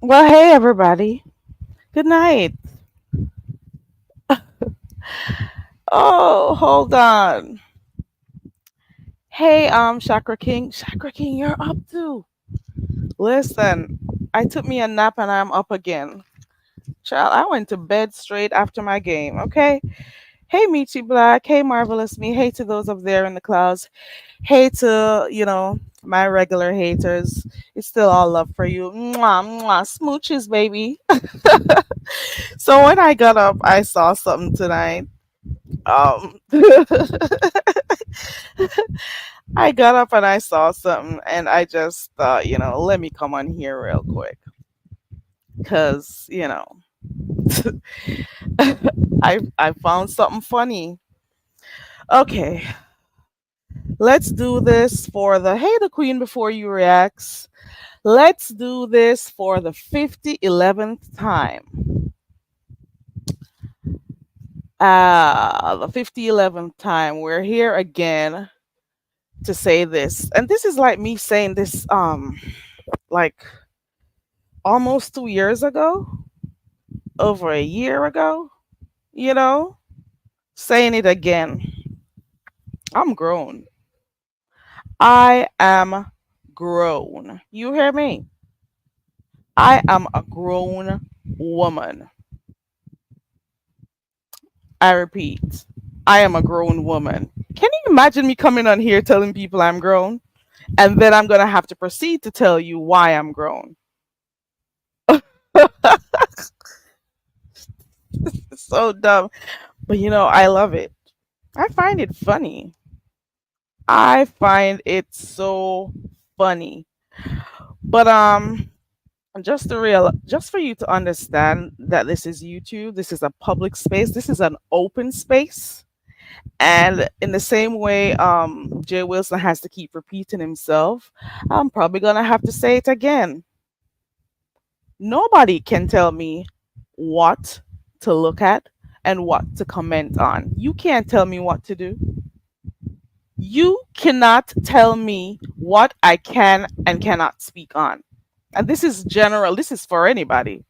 Well, hey everybody. Good night. Oh, hold on. Hey, Chakra King. Chakra King, you're up too. Listen, I took me a nap and I'm up again. Child, I went to bed straight after my game, okay? Hey, Michi Black. Hey, Marvelous Me. Hey to those up there in the clouds. Hey to, my regular haters. It's still all love for you. Mwah, mwah. Smooches, baby. So when I got up, I saw something tonight. Um, I got up and I saw something, and I just thought, let me come on here real quick, cause I found something funny. Okay, let's do this for the hey the queen before you reacts. Let's do this for the 5011th time. The 5011th time. We're here again to say this, and this is like me saying this like almost 2 years ago, over a year ago, you know, saying it again. I'm grown. I am grown. You hear me? I am a grown woman. I repeat, I am a grown woman. Can you imagine me coming on here telling people I'm grown? And then I'm going to have to proceed to tell you why I'm grown. It's so dumb. But I love it. I find it funny. I find it so funny. But just for you to understand that this is YouTube, this is a public space, this is an open space. And in the same way Jay Wilson has to keep repeating himself, I'm probably gonna have to say it again. Nobody can tell me what to look at and what to comment on. You can't tell me what to do. You cannot tell me what I can and cannot speak on. And this is general, this is for anybody.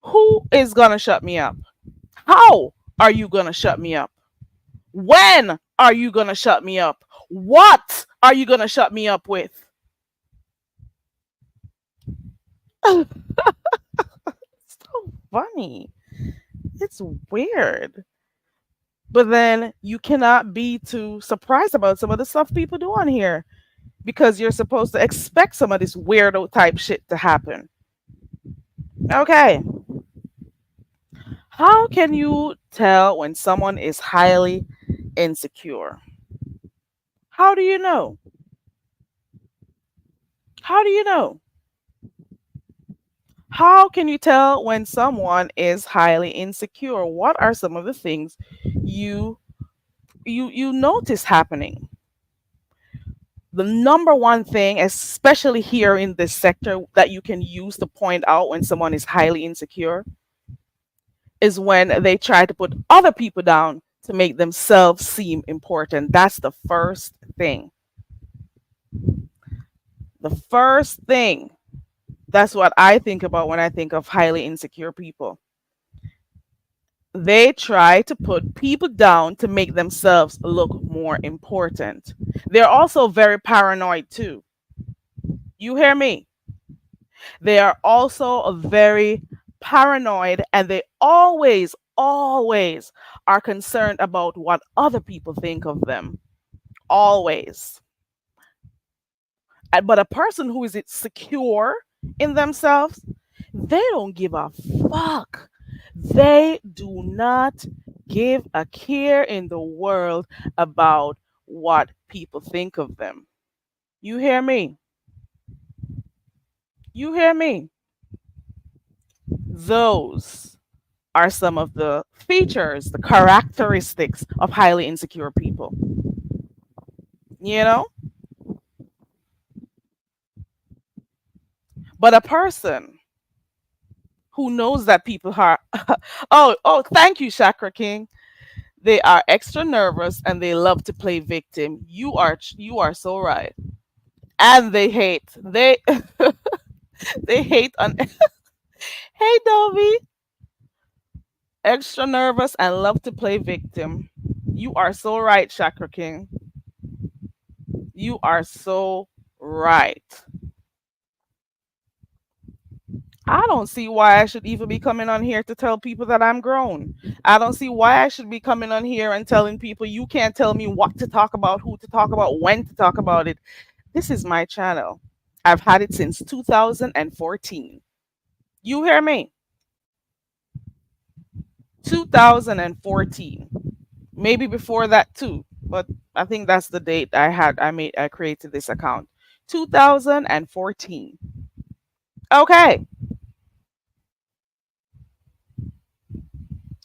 Who is going to shut me up? How are you going to shut me up? When are you going to shut me up? What are you going to shut me up with? So funny. It's weird. But then you cannot be too surprised about some of the stuff people do on here, because you're supposed to expect some of this weirdo type shit to happen. Okay. How can you tell when someone is highly insecure? How do you know? How do you know? How can you tell when someone is highly insecure? What are some of the things you you notice happening? The number one thing, especially here in this sector, that you can use to point out when someone is highly insecure is when they try to put other people down to make themselves seem important. That's the first thing. The first thing. That's what I think about when I think of highly insecure people. They try to put people down to make themselves look more important. They're also very paranoid too. You hear me? They are also very paranoid, and they always are concerned about what other people think of them. Always. But a person who is secure in themselves, they don't give a fuck. They do not give a care in the world about what people think of them. You hear me? You hear me? Those are some of the features, the characteristics of highly insecure people. You know? But a person who knows that people are thank you, Chakra King. They are extra nervous and they love to play victim. You are so right. And they hate on hey Dovey, extra nervous and love to play victim. You are so right, Chakra King. You are so right. I don't see why I should even be coming on here to tell people that I'm grown. I don't see why I should be coming on here and telling people you can't tell me what to talk about, who to talk about, when to talk about it. This is my channel. I've had it since 2014. You hear me? 2014. Maybe before that too, but I think that's the date I created this account. 2014. Okay.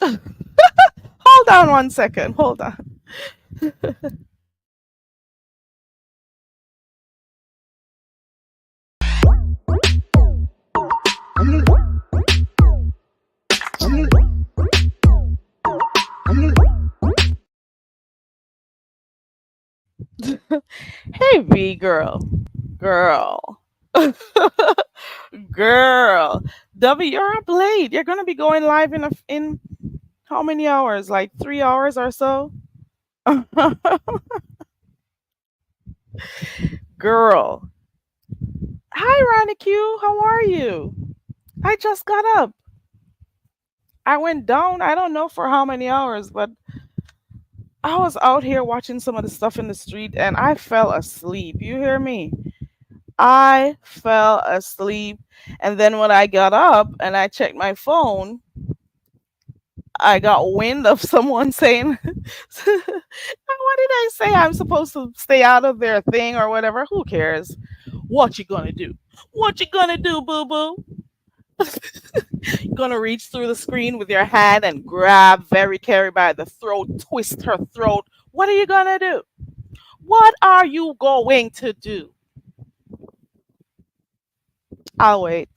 Hold on one second. Hold on. Hey V girl. Girl. Girl. W, you're up late. You're gonna be going live in how many hours? Like 3 hours or so? Girl. Hi Ronnie Q. How are you? I just got up. I went down, I don't know for how many hours, but I was out here watching some of the stuff in the street and I fell asleep. You hear me? I fell asleep. And then when I got up and I checked my phone, I got wind of someone saying, what did I say? I'm supposed to stay out of their thing or whatever. Who cares? What you gonna do? What you gonna do, boo boo? Gonna reach through the screen with your hand and grab Very Carey by the throat, twist her throat. What are you gonna do? What are you going to do? I'll wait.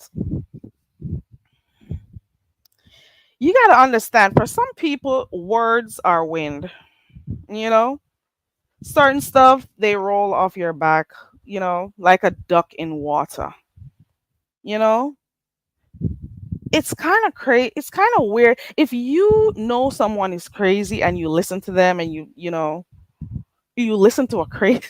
You gotta understand, for some people, words are wind. You know, certain stuff they roll off your back. Like a duck in water. You know, it's kind of crazy. It's kind of weird if you know someone is crazy and you listen to them and you listen to a crazy.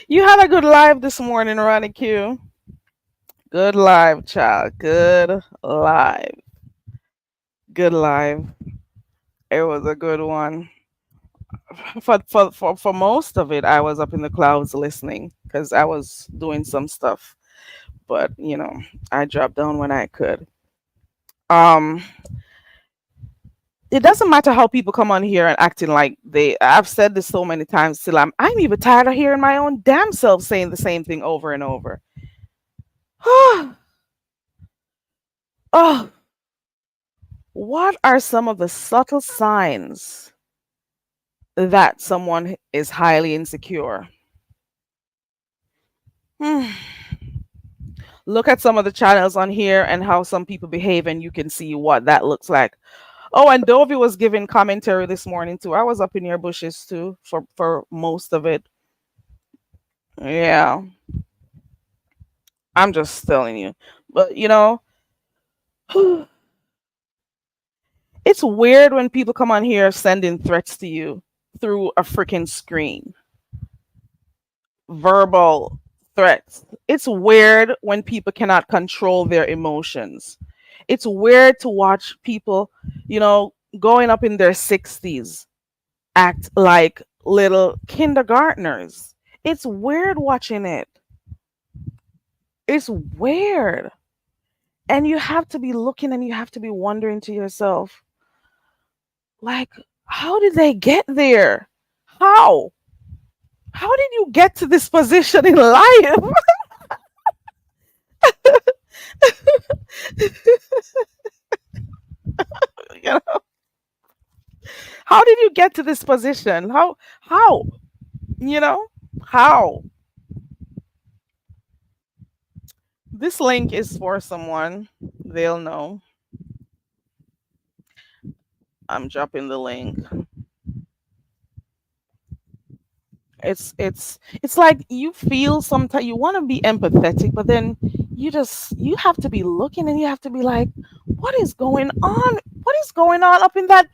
You had a good live this morning, Ronnie Q. Good live, child. Good live. Good live. It was a good one. For most of it, I was up in the clouds listening because I was doing some stuff. But I dropped down when I could. Um, it doesn't matter how people come on here and acting like they. I've said this so many times. Still, I'm even tired of hearing my own damn self saying the same thing over and over. Oh, what are some of the subtle signs that someone is highly insecure? Hmm. Look at some of the channels on here and how some people behave, and you can see what that looks like. Oh, and Dovey was giving commentary this morning too. I was up in your bushes too for most of it. Yeah, I'm just telling you. But it's weird when people come on here sending threats to you through a freaking screen, verbal threats. It's weird when people cannot control their emotions. It's weird to watch people, going up in their 60s act like little kindergartners. It's weird watching it. It's weird. And you have to be looking and you have to be wondering to yourself, like, how did they get there? How? How did you get to this position in life? You know, how did you get to this position? How? You know? How? This link is for someone. They'll know. I'm dropping the link. It's like you feel sometimes you want to be empathetic, but then you have to be looking and you have to be like, what is going on? What is going on up in that?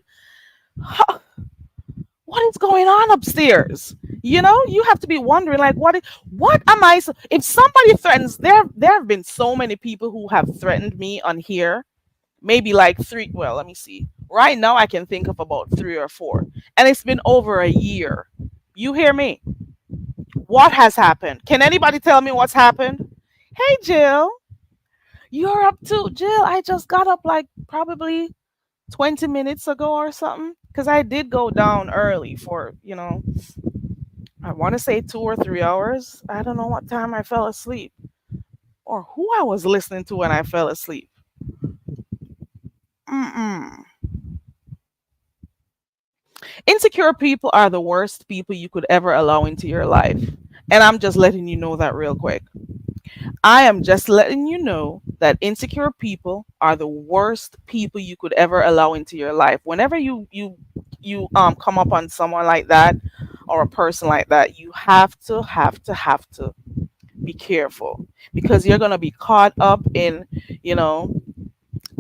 What is going on upstairs? You have to be wondering like, what am I? If somebody threatens, there have been so many people who have threatened me on here. Maybe like three. Well, let me see. Right now, I can think of about three or four, and it's been over a year. You hear me? What has happened? Can anybody tell me what's happened? Hey, Jill, you're up too. Jill, I just got up like probably 20 minutes ago or something because I did go down early for, I want to say 2 or 3 hours. I don't know what time I fell asleep or who I was listening to when I fell asleep. Mm-mm. Insecure people are the worst people you could ever allow into your life. And I'm just letting you know that real quick. I am just letting you know that insecure people are the worst people you could ever allow into your life. Whenever you come up on someone like that or a person like that, you have to be careful because you're going to be caught up in, you know,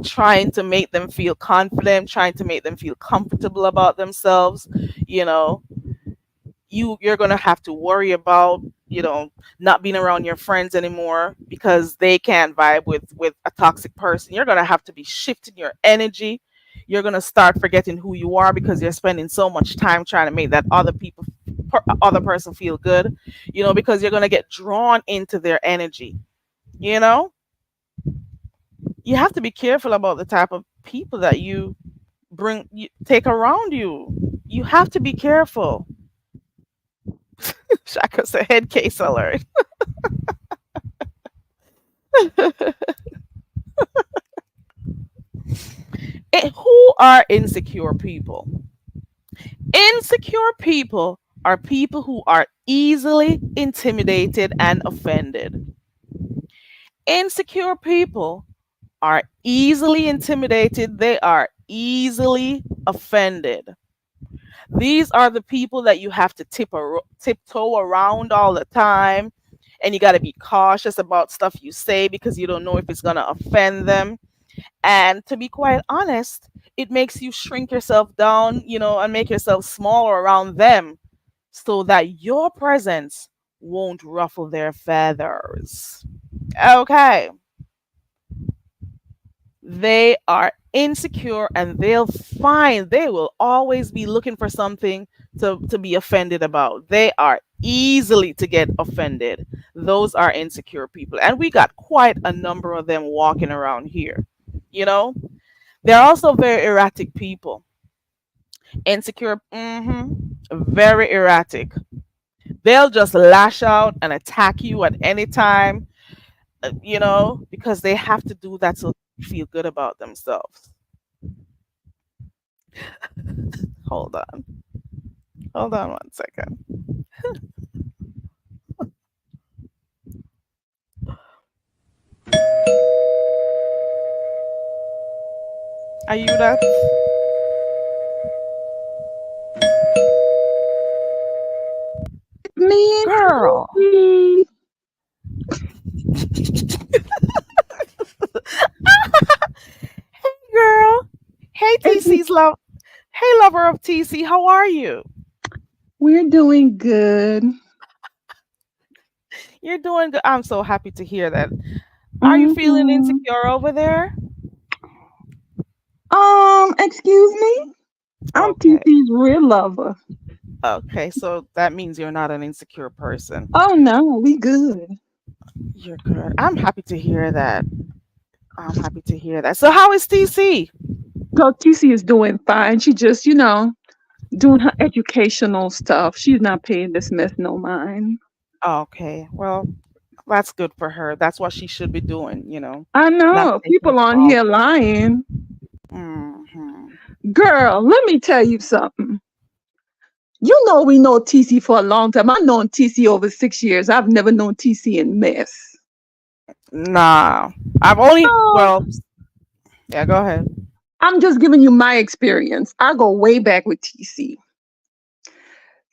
trying to make them feel confident, trying to make them feel comfortable about themselves, you know, you're going to have to worry about, not being around your friends anymore because they can't vibe with a toxic person. You're going to have to be shifting your energy. You're going to start forgetting who you are because you're spending so much time trying to make that other person feel good, because you're going to get drawn into their energy. you know you have to be careful about the type of people that take around you. You have to be careful. Shaka said head case alert. Who are insecure people? Insecure people are people who are easily intimidated and offended. Insecure people are easily intimidated, they are easily offended. These are the people that you have to tiptoe around all the time, and you got to be cautious about stuff you say because you don't know if it's going to offend them. And to be quite honest, it makes you shrink yourself down, and make yourself smaller around them so that your presence won't ruffle their feathers. Okay. They are insecure, and they will always be looking for something to be offended about. They are easily to get offended. Those are insecure people, and we got quite a number of them walking around here. You know, they're also very erratic people. Insecure, very erratic. They'll just lash out and attack you at any time, because they have to do that so they feel good about themselves. Hold on. Hold on 1 second. Are you that Me and girl? Tracy. Girl. Hey, And TC's love. Hey, lover of TC. How are you? we're doing good. You're doing good. I'm so happy to hear that. Are you feeling hmm insecure over there? Excuse me? I'm Okay. TC's real lover. Okay. So that means you're not an insecure person. Oh no, we good. You're good. I'm happy to hear that. I'm happy to hear that. So how is TC? Girl, TC is doing fine. She just, doing her educational stuff. She's not paying this mess no mind. Okay. Well, that's good for her. That's what she should be doing, I not know. taking People on fault. here lying. Hmm. Girl, let me tell you something. You know we know TC for a long time. I've known TC over 6 years. I've never known TC in mess. Nah. I've only, Oh, well, yeah, go ahead. I'm just giving you my experience. I go way back with TC.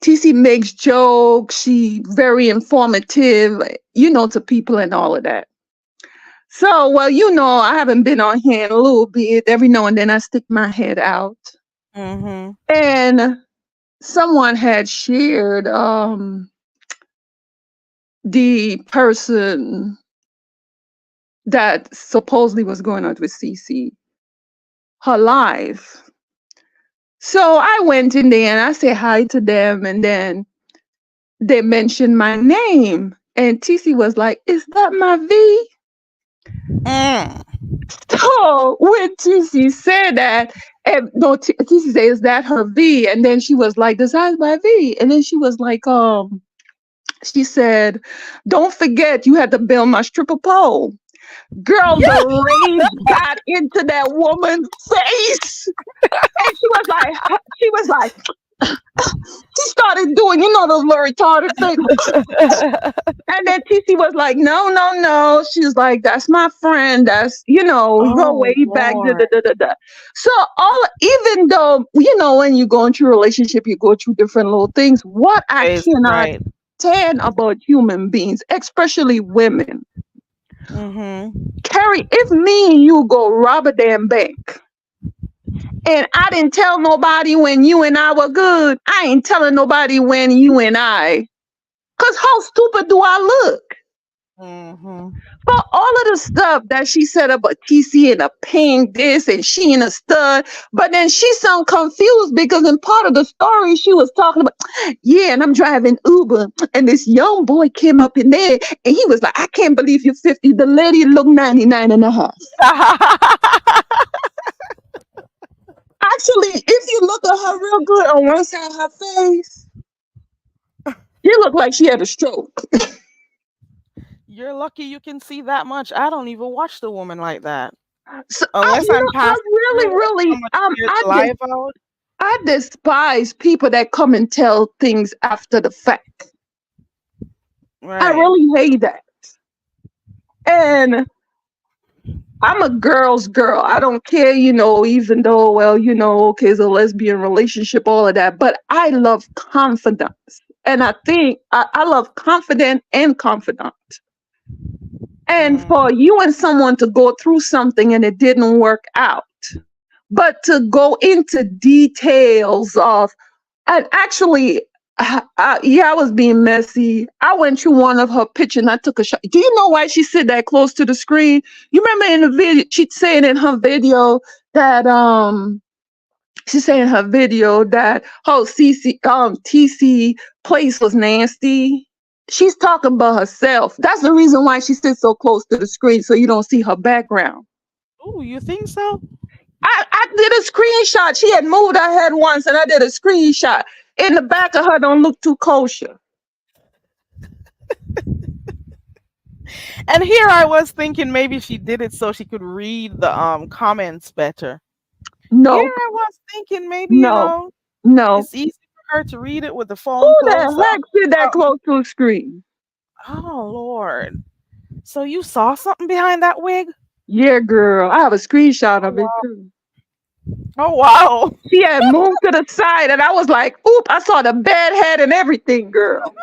TC makes jokes. She very informative, to people and all of that. So, well, I haven't been on here in a little bit. Every now and then I stick my head out. Hmm. And someone had shared the person that supposedly was going out with CC, her life. So I went in there and I said hi to them, and then they mentioned my name. And TC was like, "Is that my V?" Mm. So when TC said that, and no, TC said, "Is that her V?" And then she was like, "Does that my V?" And then she was like, she said, "Don't forget you had to build my stripper pole." Girl, the Yeah. rage got into that woman's face. And she was like, she started doing, those little retarded things. And then TC was like, "No, no, no." She was like, "That's my friend. We go way Oh back." Da, Lord. da, da, da, da. So even though, when you go into a relationship, you go through different little things. What I Is cannot right. stand about human beings, especially women, Hmm. Carrie, if me and you go rob a damn bank, and I didn't tell nobody when you and I were good, I ain't telling nobody when you and I. Cause how stupid do I look? Hmm. For all of the stuff that she said about TC and a pink this and she and a stud, but then she sound confused because in part of the story she was talking about, yeah, and I'm driving Uber and this young boy came up in there and he was like, "I can't believe you're 50. The lady looked 99 and a half." Actually, if you look at her real good on one side of her face, she looked like she had a stroke. You're lucky you can see that much. I don't even watch the woman like that So unless I'm I passing through. really, I'm really, gonna cheer the live out. I despise people that come and tell things after the fact. I Right. really hate that. And I'm a girl's girl. I don't care, even though, well, okay, it's a lesbian relationship, all of that. But I love confidence. And I think I love confident and confidant. And Mm. for you and someone to go through something and it didn't work out, but to go into details of, and actually, Yeah, I was being messy. I went to one of her pictures and I took a shot. Do you know why she sit that close to the screen? You remember in the video, she said in her video that she said in her video that oh CC TC place was nasty. She's talking about herself. That's the reason why she sits so close to the screen so you don't see her background. Oh, you think so? I did a screenshot. She had moved her head once and I did a screenshot. In the back of her don't look too kosher. And here I was thinking maybe she did it so she could read the comments better. Here No, I was thinking maybe, no, no. it's easy for her to read it with the Who phone close the up. heck sit that Oh, close to a screen? oh Lord. So you saw something behind that wig? Yeah, girl. I have a screenshot Oh of it wow. too. Oh wow. She had moved to the side and I was like, oop, I saw the bed head and everything, girl.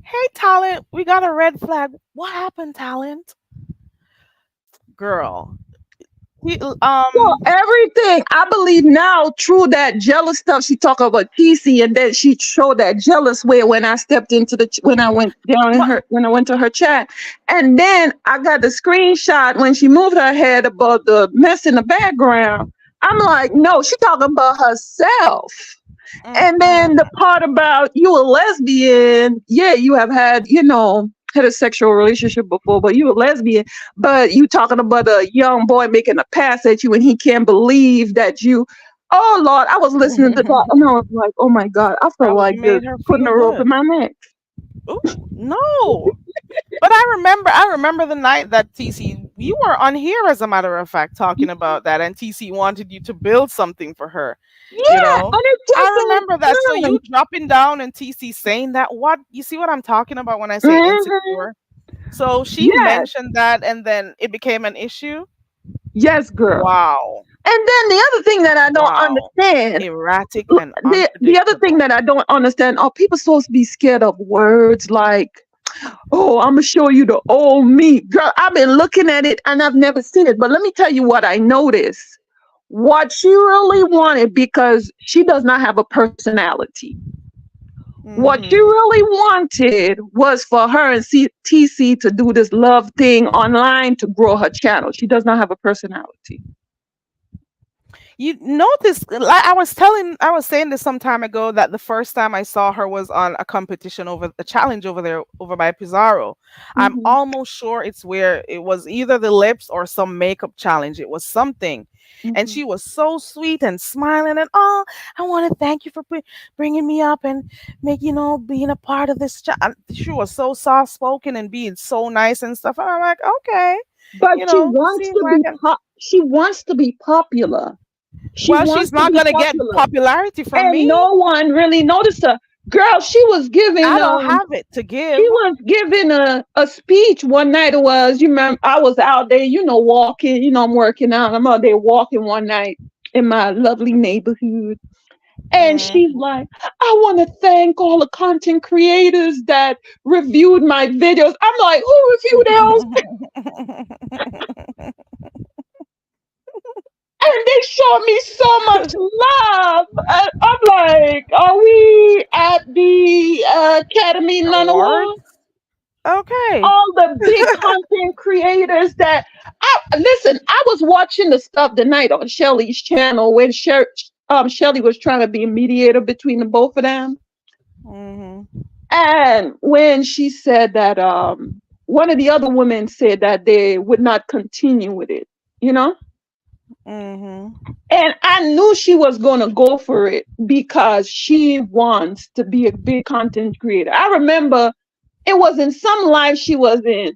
Hey Talent, we got a red flag. What happened, Talent? Girl. He, Well, everything. I believe now, true that jealous stuff. She talked about TC, and then she showed that jealous way when I stepped into when I went down in what her when I went to her chat, and then I got the screenshot when she moved her head about the mess in the background. I'm like, no, she talking about herself. And then the mm-mm. part about you a lesbian, yeah, you have had, heterosexual relationship before, but you a lesbian, but you talking about a young boy making a pass at you and he can't believe that you oh Lord, I was listening to that and I was like, oh my God, I felt Probably like just made her putting feel a rope good. in my neck. Ooh, no. But I remember the night that TC, you were on here as a matter of fact talking about that, and TC wanted you to build something for her, you Yeah, know. and it I just remember that. So ain't you dropping down and TC saying that, what you see what I'm talking about when I say done. insecure? So she Yes, mentioned that and then it became an issue. yes, girl. Wow. And then the other thing that I don't Wow. understand, Erratic and the other thing unpredictable. that I don't understand, are people supposed to be scared of words like, oh, I'm gonna show you the old me? Girl, I've been looking at it and I've never seen it. But let me tell you what I noticed. What she really wanted, because she does not have a personality. What she Mhm. really wanted was for her and TC to do this love thing online to grow her channel. She does not have a personality. You notice, like I was saying this some time ago that the first time I saw her was on a competition over a challenge over there over by Pizarro. I'm Hmm. almost sure it's where it was either the lips or some makeup challenge. It was something, and Hmm. she was so sweet and smiling and oh, I want to thank you for bringing me up and make being a part of this. She was so soft spoken and being so nice and stuff. And I'm like, okay, But she wants seems to like be she wants to be popular. She well, she's wants to not be gonna get popular. popularity from And me. no one really noticed her. Girl, I don't have it to she give. was giving a speech one night. It was, you remember, I was out there, walking, I'm working out. I'm out there walking one night in my lovely neighborhood. And she's Mm. like, I want to thank all the content creators that reviewed my videos. I'm like, who reviewed those? And they showed me so much love. And I'm like, are we at the Academy none Awards? award? Okay. All the big content creators that I listen. I was watching the stuff tonight on Shelly's channel when Shelly was trying to be a mediator between the both of them, Mhm. and when she said that one of the other women said that they would not continue with it, you know. Mhm. And I knew she was going to go for it because she wants to be a big content creator. I remember it was in some live she was in,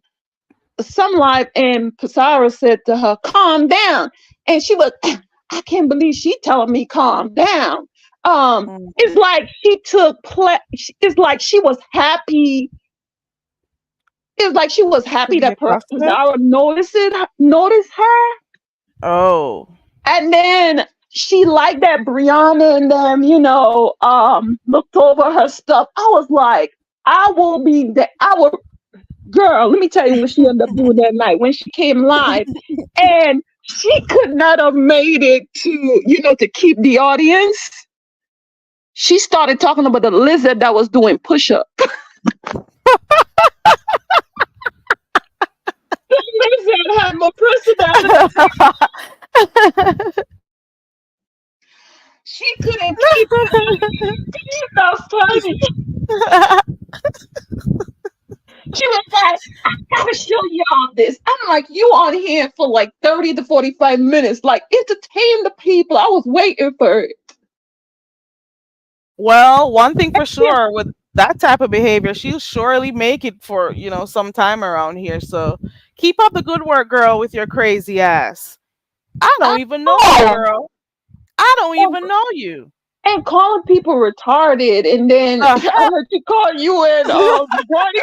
some live, and Pasara said to her, calm down. And she was, I can't believe she telling me calm down. It's Mhm. like she took it's like she was happy. It's like she was To happy be that accosted? Pasara noticed her. Oh. And then she liked that Brianna and them, looked over her stuff. I was like, I will be the I will girl, let me tell you what she ended up doing that night when she came live. And she could not have made it to, to keep the audience. She started talking about the lizard that was doing push-up. The lizard had more personality. She couldn't keep it on. That's funny. She was like, I gotta show y'all this. I'm like, you on here for like 30 to 45 minutes. Like, entertain the people. I was waiting for it. Well, one thing for sure with that type of behavior, she'll surely make it for, some time around here. So keep up the good work, girl, with your crazy ass. I I don't even know you, know. girl. I don't even know you. And calling people retarded, and then The I hell? heard she called you and Barney.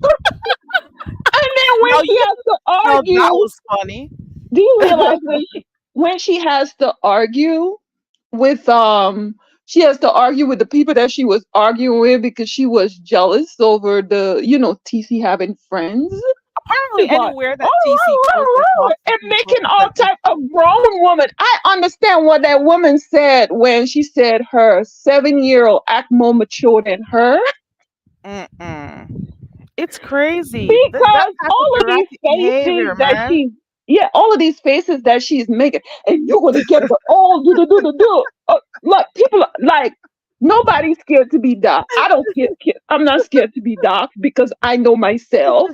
And then when Now she you has to know that argue, was funny. do you realize when she has to argue with she has to argue with the people that she was arguing with because she was jealous over the TC having friends. Apparently, She's like, anywhere that TC goes and oh, talks to and people, making it's all a type of discourse. grown woman. I understand what that woman said when she said her 7-year-old act more mature than her. Mm-mm. It's crazy. That Because type of all of these erratic faces behavior, that man. she, yeah, all of these faces that she's making, and you're gonna get the oh, do. Like people, like nobody's scared to be dark. I don't care. I'm not scared to be dark because I know myself.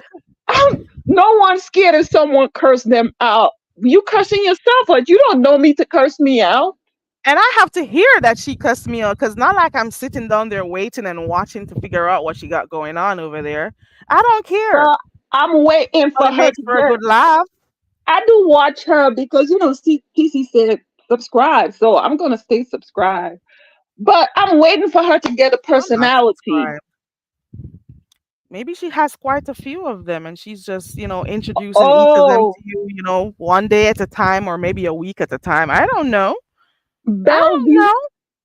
No one's scared if someone curse them out. You cursing yourself, but you don't know me to curse me out. And I have to hear that she cussed me out because not like I'm sitting down there waiting and watching to figure out what she got going on over there. I don't care. Well, I'm waiting for Only her makes to for a get. good laugh. I do watch her because TC said subscribe, so I'm gonna stay subscribed. But I'm waiting for her to get a I'm not personality. subscribed. Maybe she has quite a few of them and she's just, introducing each of them Oh, to you, one day at a time or maybe a week at a time. I don't know. I don't Bellevue. know.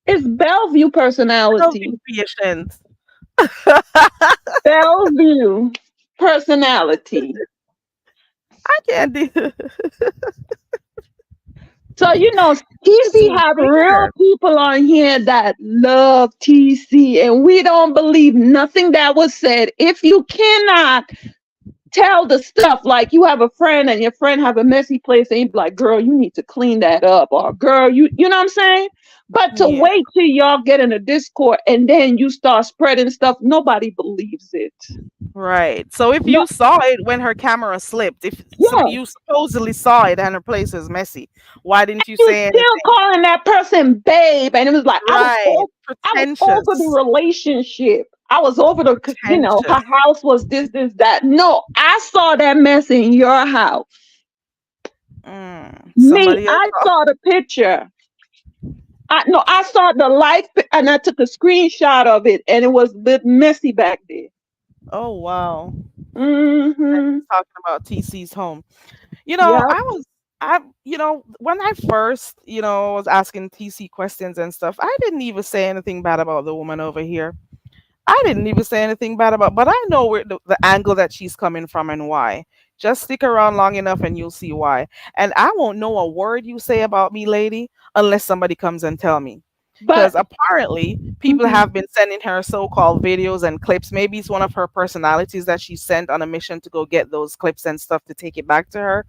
It's Bellevue I'll personality. be patient. Bellevue personality. I can't do So it's TC have real weird. people on here that love TC, and we don't believe nothing that was said. If you cannot tell the stuff, like you have a friend and your friend have a messy place, and you be like, girl, you need to clean that up, or girl, you know what I'm saying? But to Yeah. wait till y'all get in a Discord and then you start spreading stuff, nobody believes it. Right. So if No, you saw it when her camera slipped, if yeah. you supposedly saw it and her place was messy, why didn't you You say still anything? calling that person babe, and it was like Right. I was over the Pretentious. relationship. I was over her Pretentious. house was this, that. No, I saw that mess in your house. Me, Somebody else I saw. saw the picture. I saw the life, and I took a screenshot of it, and it was a bit messy back there. Oh wow. And Mm-hmm. he's talking about TC's home. Yep. When I first, was asking TC questions and stuff, I didn't even say anything bad about the woman over here. I didn't even say anything bad about, but I know where the angle that she's coming from and why. Just stick around long enough and you'll see why. And I won't know a word you say about me, lady, unless somebody comes and tell me. But Because apparently people mhm. have been sending her so-called videos and clips. Maybe it's one of her personalities that she sent on a mission to go get those clips and stuff to take it back to her.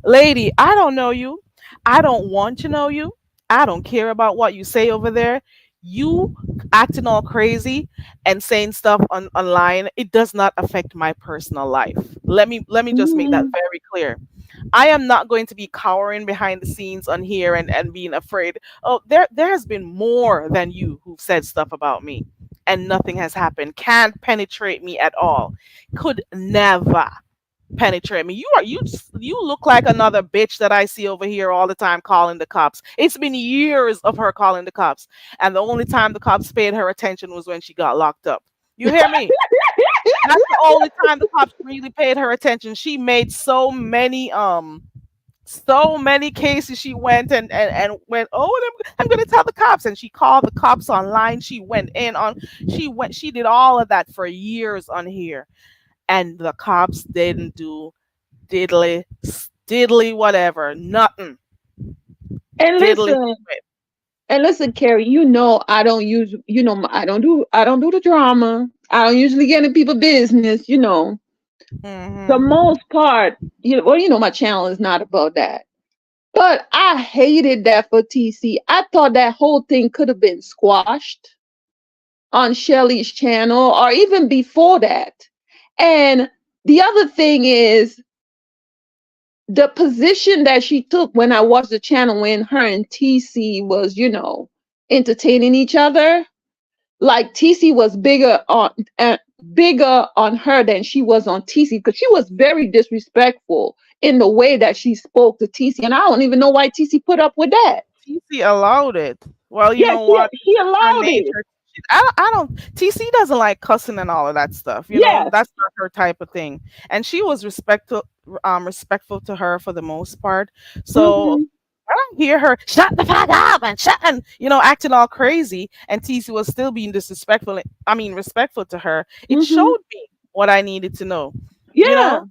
Lady, I don't know you. I don't want to know you. I don't care about what you say over there. You acting all crazy and saying stuff online, it does not affect my personal life. Let me just make that Mhm. very clear. I am not going to be cowering behind the scenes on here and being afraid. Oh, there has been more than you who've said stuff about me and nothing has happened. Can't penetrate me at all. Could never penetrate me. You look like another bitch that I see over here all the time calling the cops. It's been years of her calling the cops, and the only time the cops paid her attention was when she got locked up. You hear me? That's the only time the cops really paid her attention. She made so many cases. She went and went, oh, I'm gonna tell the cops, and she called the cops online. She did all of that for years on here, and the cops didn't do diddly, diddly, whatever, nothing, And diddly listen, quit. And listen, Carrie, you know I don't use, I don't do the drama. I don't usually get in people business. The Hmm. most part, my channel is not about that. But I hated that for TC. I thought that whole thing could have been squashed on Shelly's channel or even before that. And the other thing is the position that she took when I watched the channel when her and TC was, entertaining each other. Like TC was bigger on her than she was on TC because she was very disrespectful in the way that she spoke to TC, and I don't even know why TC put up with that. TC allowed it. Well, you Yeah, know she what? she It's her allowed it. nature. I don't. TC doesn't like cussing and all of that stuff. Yes. That's not her type of thing. And she was respectful to her for the most part. So Hmm. I don't hear her shut the fuck up and shut and acting all crazy. And TC was still being disrespectful. I mean, respectful to her. It Hmm. showed me what I needed to know. You Yeah, know,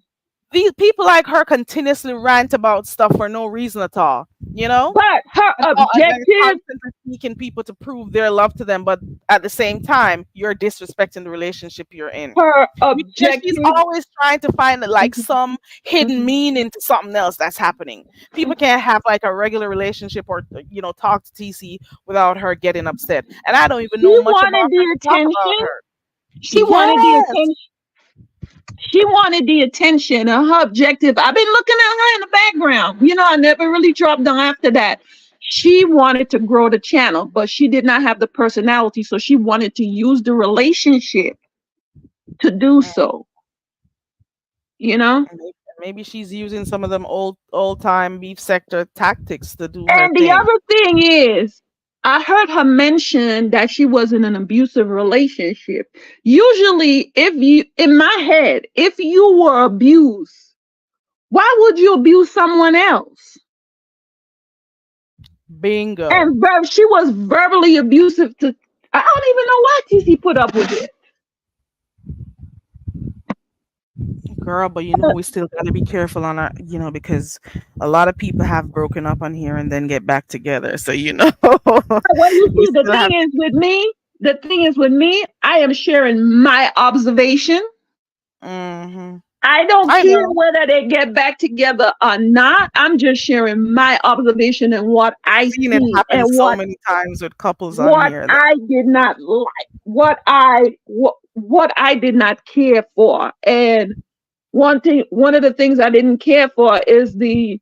these people like her continuously rant about stuff for no reason at all. You know but her and then objective, constantly seeking people to prove their love to them, but at the same time, you're disrespecting the relationship you're in. her Because she's objective. always trying to find like Mhm, some hidden mhm, meaning to something else that's happening. People mhm. can't have like a regular relationship or talk to TC without her getting upset. And I don't even She know much about wanted her the to talk about attention. her. She wanted the Yes. attention. She wanted the attention and her objective. I've been looking at her in the background. I never really dropped down after that. She wanted to grow the channel, but she did not have the personality. So she wanted to use the relationship to do so, you know? Maybe she's using some of them old time beef sector tactics to do her And the thing. other thing is, I heard her mention that she was in an abusive relationship. Usually, in my head, if you were abused, why would you abuse someone else? Bingo. And she was verbally abusive to. I don't even know why TC put up with it. Girl, but we still gotta be careful on our, because a lot of people have broken up on here and then get back together. So, Well, you we see, the still thing have to. is with me. The thing is with me. I am sharing my observation. Hmm. I don't I care know. whether they get back together or not. I'm just sharing my observation and what I Seen it see happen and so what many times with couples on what here. I did not like, what I did not care for. And one of the things I didn't care for is the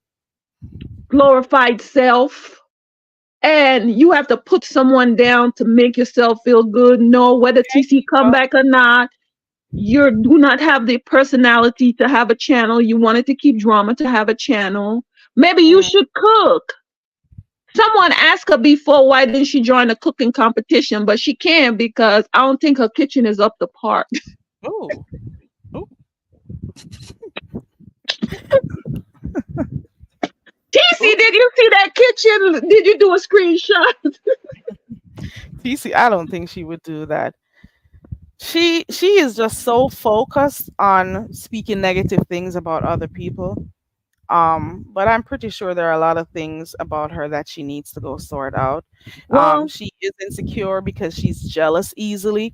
glorified self. And you have to put someone down to make yourself feel good. No, whether TC come Well, back or not, you do not have the personality to have a channel. You wanted to keep drama to have a channel. Maybe you mm, should cook. Someone asked her before why didn't she join a cooking competition, but she can because I don't think her kitchen is up to par. ooh, ooh. TC, Ooh. did you see that kitchen? Did you do a screenshot? TC, I don't think she would do that. She is just so focused on speaking negative things about other people. But I'm pretty sure there are a lot of things about her that she needs to go sort out. Well, She is insecure because she's jealous easily.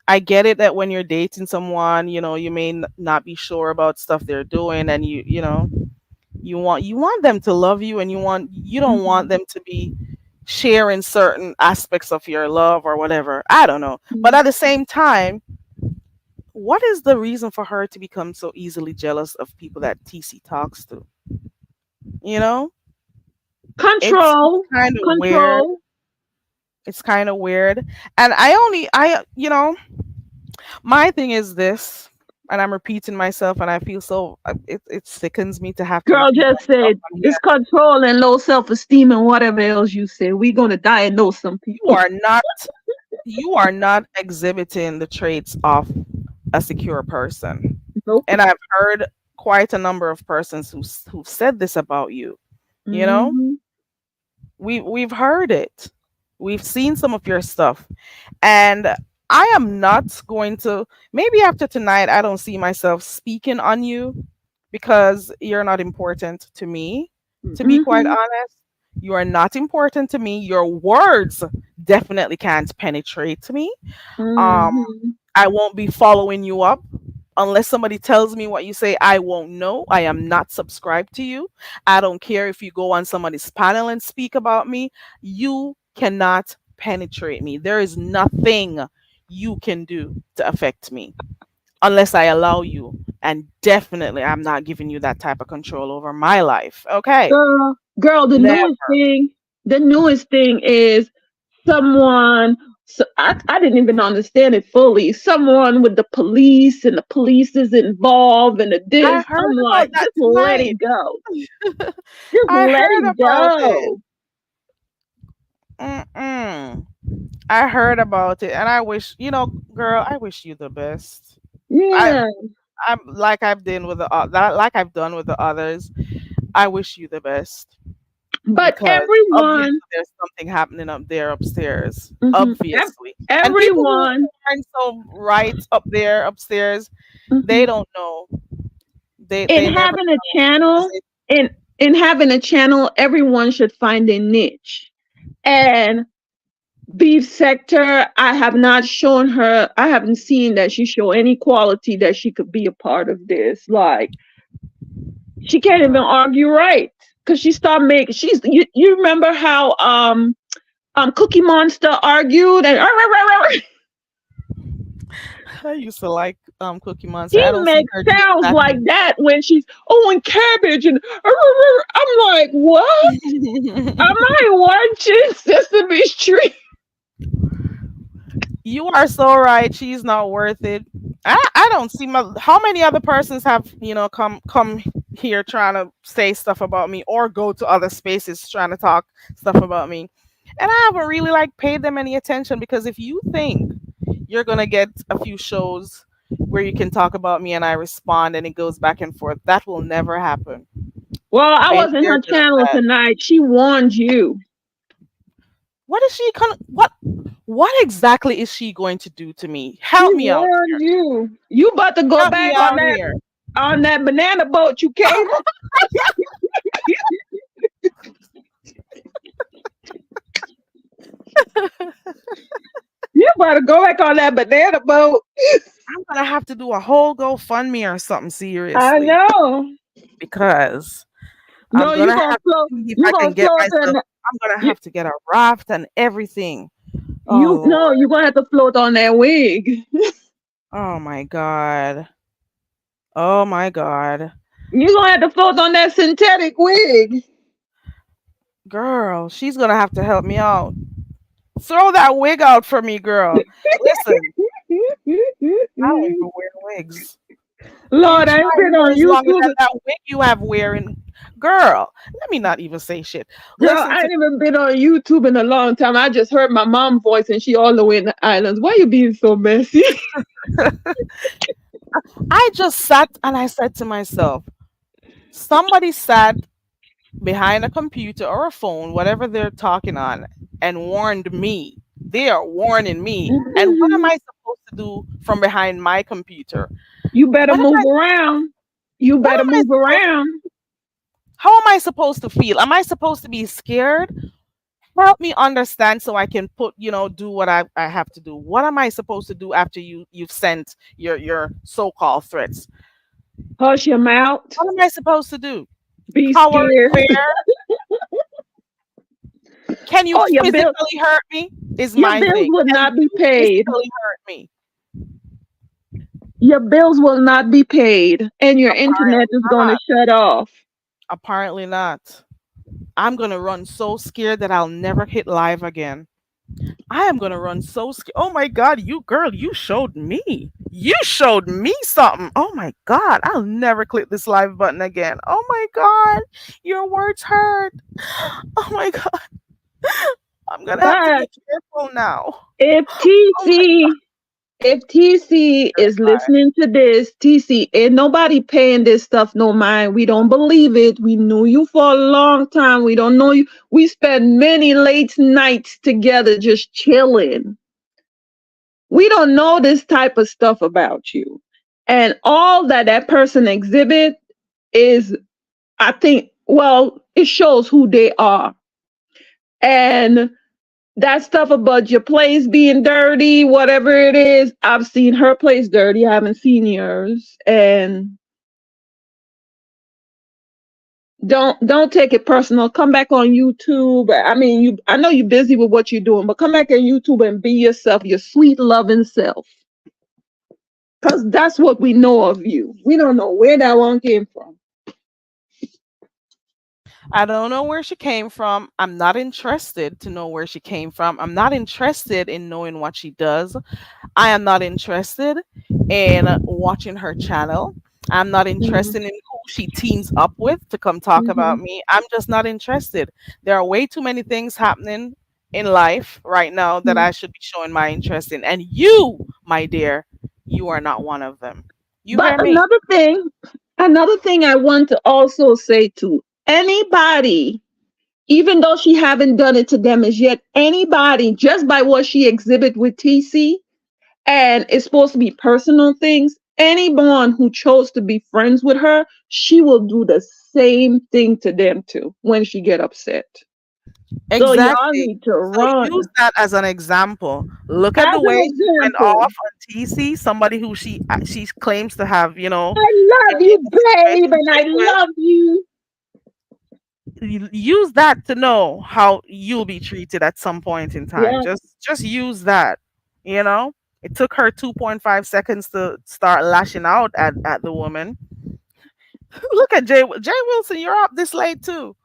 I get it that when you're dating someone, you may not be sure about stuff they're doing, and you want them to love you, and you don't want mhm, them to be sharing certain aspects of your love or whatever. I don't know, but mhm. at the same time, what is the reason for her to become so easily jealous of people that TC talks to? You know, it's Control, kind of weird. control. It's kind of weird. And my thing is this, and I'm repeating myself, and I feel so, it sickens me to have to Girl repeat just myself said on it's here. control and low self-esteem and whatever else you say. We're gonna diagnose some You people. are not, you are not exhibiting the traits of a secure person. Nope. And I've heard quite a number of persons who've said this about you. You know, Hmm. we've heard it. We've seen some of your stuff. And I am not going to, maybe after tonight, I don't see myself speaking on you because you're not important to me, to be quite Hmm. honest. You are not important to me. Your words definitely can't penetrate me. Um, Mm-hmm. I won't be following you up unless somebody tells me what you say. I won't know. I am not subscribed to you. I don't care if you go on somebody's panel and speak about me. You cannot penetrate me. There is nothing you can do to affect me unless I allow you. And definitely, I'm not giving you that type of control over my life. Okay. Girl, Never. the newest thing is someone. So I didn't even understand it fully. Someone with the police and the police is involved and the I this. heard I'm like, about that just let tonight. it go. Just I let heard it about it. go. Mm-mm. I heard about it, and I wish, girl, I wish you the best. I, Yeah. I'm like I've done with like I've done with the others. I wish you the best But because obviously everyone, there's something happening up there upstairs. mhm, Obviously, and people who everyone aren't so right up there upstairs, they mhm, don't know. in They never having a know because channel, in having a channel, everyone should find a niche. And Beef Sector, I have not shown her. I haven't seen that she show any quality that she could be a part of this. Like she can't even girl, argue right because she started making. You remember how Cookie Monster argued and I used to like Cookie Monster. she I don't see makes her doing sounds that like that when she's and cabbage and I'm like, what anymore. am I watching Sesame Street? You are so right. She's not worth it. I don't see how many other persons have come here trying to say stuff about me or go to other spaces trying to talk stuff about me, and I haven't really like paid them any attention because if you think you're gonna get a few shows where you can talk about me and I respond and it goes back and forth, that will never happen. Well, I Been was in there, her done channel that. tonight. She warned you. What is she what exactly is she going to do to me? She Help me out warned here. you. You about to go Help me back out here. on that banana boat you came on. You about to go back on that banana boat. I'm gonna have to do a whole GoFundMe or something I seriously know. because I'm No, you gonna gonna have to float. see if You I gonna can get float in. myself. I'm gonna You, have to get a raft and everything. Oh you no, Lord. you gonna have to float on that wig. Oh my God. Oh my God. You gonna have to float on that synthetic wig. Girl, she's gonna have to help me out. Throw that wig out for me, girl. Listen, I don't even wear wigs. You Lord, try I've been on yours longer YouTube. than that wig you have wearing. Girl, let me not even say shit. Girl, Listen I to ain't even been on YouTube in a long time. I just heard my mom voice and she all the way in the islands. Why you being so messy? I just sat and I said to myself, somebody sat behind a computer or a phone, whatever they're talking on, and warned me. They are warning me. And what am I supposed to do from behind my computer? You better What am move I around. You what better am I move supposed around. how am I supposed to feel? Am I supposed to be scared? Help me understand so I can do what I have to do. What am I supposed to do after you've sent your so-called threats? Hush your mouth. What am I supposed to do? Be Cower in scared. fear? Can you Oh, physically hurt me? Is your my bills thing. will Can not be you paid. physically hurt me? Your bills will not be paid, and your internet Apparently is going to not. shut off. Apparently not. I'm gonna run so scared that I'll never hit live again. I am gonna run so scared. Oh my God, you girl, you showed me. You showed me something. Oh my God, I'll never click this live button again. Oh my God, your words hurt. Oh my God, I'm gonna have to be But careful now. if Oh my TC, if TC is God. listening to this, TC, ain't nobody paying this stuff no mind. We don't believe it. We knew you for a long time. We don't know you. We spent many late nights together just chilling. We don't know this type of stuff about you. And all that person exhibit is, I think, well, it shows who they are. And that stuff about your place being dirty, whatever it is, I've seen her place dirty. I haven't seen yours. And don't take it personal. Come back on YouTube. I mean, I know you're busy with what you're doing, but come back on YouTube and be yourself, your sweet loving self. Because that's what we know of you. We don't know where that one came from. I don't know where she came from. I'm not interested to know where she came from. I'm not interested in knowing what she does. I am not interested in watching her channel. I'm not Mhm, interested in who she teams up with to come talk about mhm, me. I'm just not interested. There are way too many things happening in life right now that mhm. I should be showing my interest in. And you, my dear, you are not one of them. You But hear me? another thing I want to also say to anybody, even though she haven't done it to them as yet, anybody, just by what she exhibit with TC, and it's supposed to be personal things, anyone who chose to be friends with her, she will do the same thing to them too when she get upset. So y'all Exactly. need to So use run. that as an example. Look at As the an way she went example, off on TC, somebody who she claims to have, I been love in you, a babe, and I situationship with. love you. Use that to know how you'll be treated at some point in time. Yeah, Just use that. You know? It took her 2.5 seconds to start lashing out at the woman. Look at Jay Wilson, you're up this late too.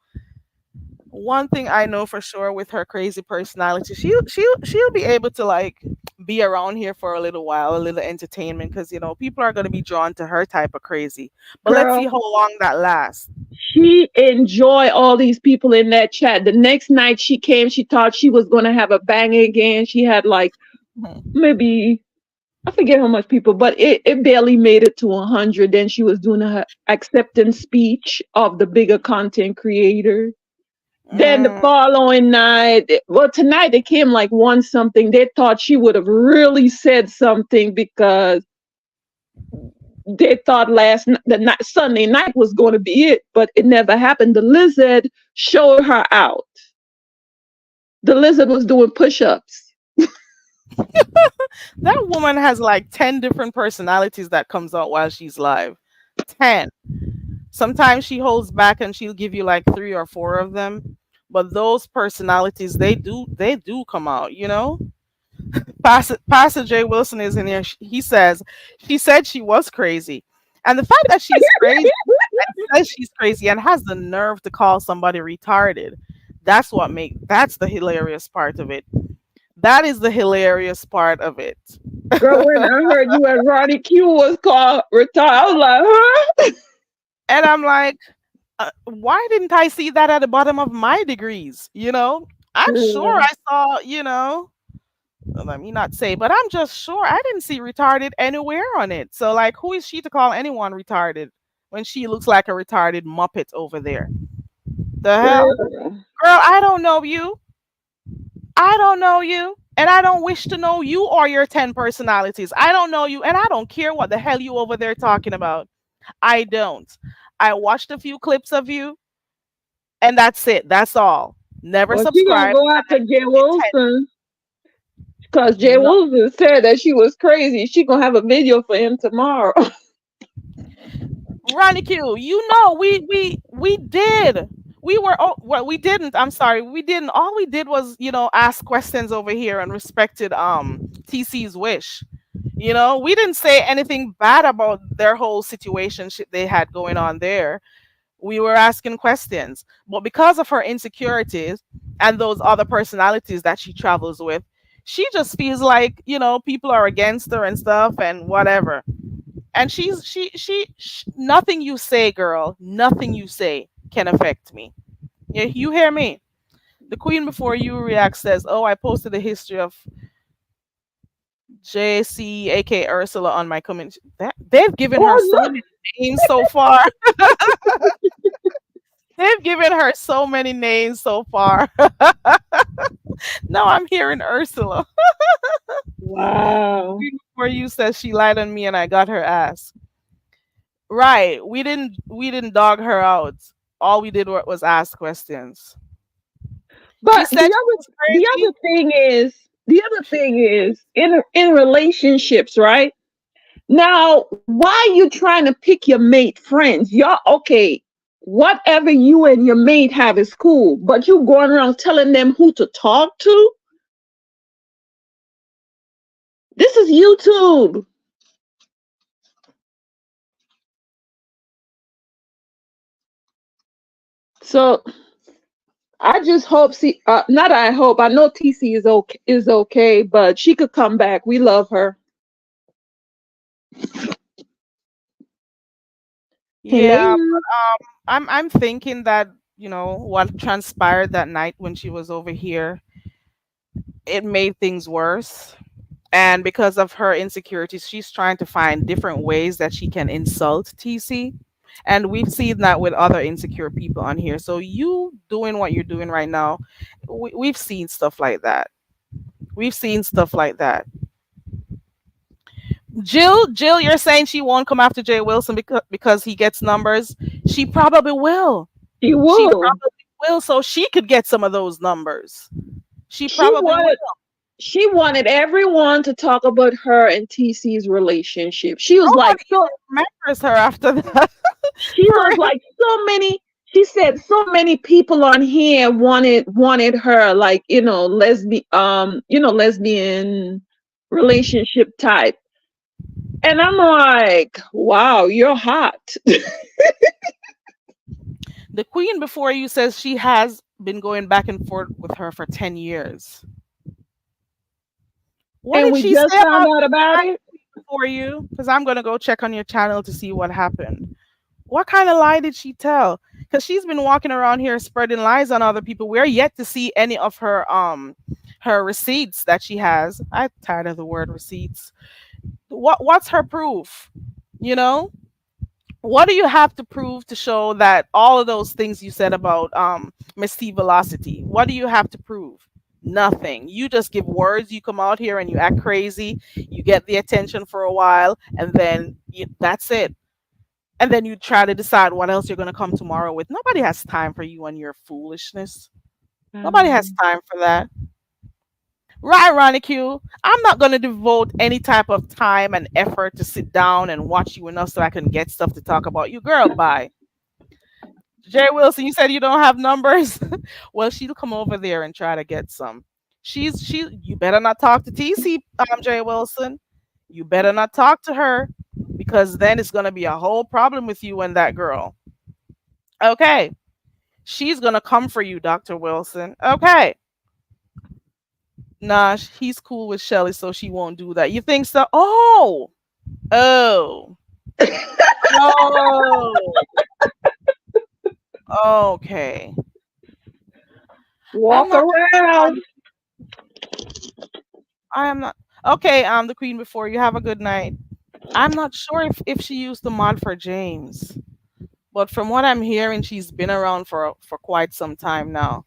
One thing I know for sure with her crazy personality, she'll be able to like be around here for a little while, a little entertainment, because people are gonna be drawn to her type of crazy. But let's see girl. how long that lasts. She enjoyed all these people in that chat. The next night she came, she thought she was gonna have a bang again. She had like Mhm. maybe I forget how much people, but it barely made it to 100. Then she was doing her acceptance speech of the bigger content creator. Then the Mm, following night, well, tonight it came like one something. They thought she would have really said something because they thought the night, Sunday night was going to be it, but it never happened. The lizard showed her out. The lizard was doing push-ups. that woman has like 10 different personalities that comes out while she's live. 10. Sometimes she holds back and she'll give you like 3 or 4 of them. But those personalities, they do come out. Pastor Jay Wilson is in here. He says she said she was crazy, and the fact that she's crazy and says she's crazy and has the nerve to call somebody retarded, that's the hilarious part of it. That is the hilarious part of it. Girl, when I heard you and Ronnie Q was called retired, I was like, huh? And I'm like, why didn't I see that at the bottom of my degrees? I'm sure Yeah, I saw. Let me not say, but I'm just sure I didn't see retarded anywhere on it. So, like, who is she to call anyone retarded when she looks like a retarded muppet over there? The hell? girl. Girl, I don't know you. I don't know you. And I don't wish to know you or your 10 personalities. I don't know you. And I don't care what the hell you over there talking about. I don't. I watched a few clips of you, and that's it. That's all. Never Well, she gonna subscribe. go after Jay Intent. Wilson because Jay No. Wilson said that she was crazy. She gonna have a video for him tomorrow. Ronnie Q, we did. Well, we didn't. I'm sorry. We didn't. All we did was, ask questions over here and respected TC's wish. We didn't say anything bad about their whole situation they had going on there. We were asking questions. But because of her insecurities and those other personalities that she travels with, she just feels like, people are against her and stuff and whatever. And nothing you say, girl, nothing you say can affect me. You hear me? The queen before you react says, "Oh, I posted a history of JC, aka Ursula, on my comment." They've given her so Oh many names so far. They've given her so many names so far. No, I'm hearing Ursula. no! Wow. Queen before you says she lied on me and I got her ass. Right. We didn't dog her out. All we did was ask questions. She But said she was crazy. the other thing is in relationships, right? Now, why you trying to pick your mate friends? Y'all okay? Whatever you and your mate have is cool, but you going around telling them who to talk to? This is YouTube. So I just hope not I hope. I know TC is okay, but she could come back. We love her. Yeah, Hello. I'm thinking that, what transpired that night when she was over here, it made things worse. And because of her insecurities, she's trying to find different ways that she can insult TC. And we've seen that with other insecure people on here. So you doing what you're doing right now, we've seen stuff like that. We've seen stuff like that. Jill, you're saying she won't come after Jay Wilson because he gets numbers. She probably will. She She will. probably will, so she could get some of those numbers. She She probably will. wanted she wanted everyone to talk about her and TC's relationship. She was like Nobody so even remembers her after that. she For was like so many she said so many people on here wanted her like, lesbian relationship type. And I'm like, wow, you're hot. the queen before you says she has been going back and forth with her for 10 years. What And did we she say just found about out you about tonight it. before you? Because I'm going to go check on your channel to see what happened. What kind of lie did she tell? Because she's been walking around here spreading lies on other people. We're yet to see any of her receipts that she has. I'm tired of the word receipts. What's her proof? You know? What do you have to prove to show that all of those things you said about Miss T Velocity? What do you have to prove? Nothing. You just give words. You come out here and you act crazy. You get the attention for a while, and then that's it. And then you try to decide what else you're going to come tomorrow with. Nobody has time for you and your foolishness. Nobody has Um, time for that. Right, Ronnie Q. I'm not going to devote any type of time and effort to sit down and watch you enough so I can get stuff to talk about. You girl, bye. Jerry Wilson, you said you don't have numbers. Well, she'll come over there and try to get some. You better not talk to TC, Jerry Wilson. You better not talk to her because then it's gonna be a whole problem with you and that girl. Okay. She's gonna come for you, Dr. Wilson. Okay. Nah, he's cool with Shelly, so she won't do that. You think so? Oh, oh, okay. I'm walk not sure. around. I am not. Okay, the queen before you have a good night. I'm not sure if she used the mod for James, but from what I'm hearing, she's been around for quite some time now.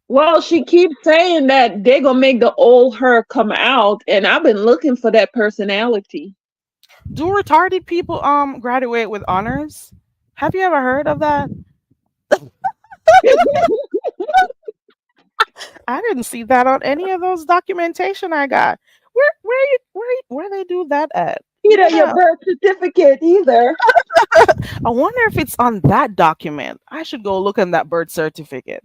Well, she keeps saying that they're gonna make the old her come out, and I've been looking for that personality. Do retarded people graduate with honors? Have you ever heard of that? I didn't see that on any of those documentation I got. Where they do that at? You Either your gotta. birth certificate either. I wonder if it's on that document. I should go look in that birth certificate.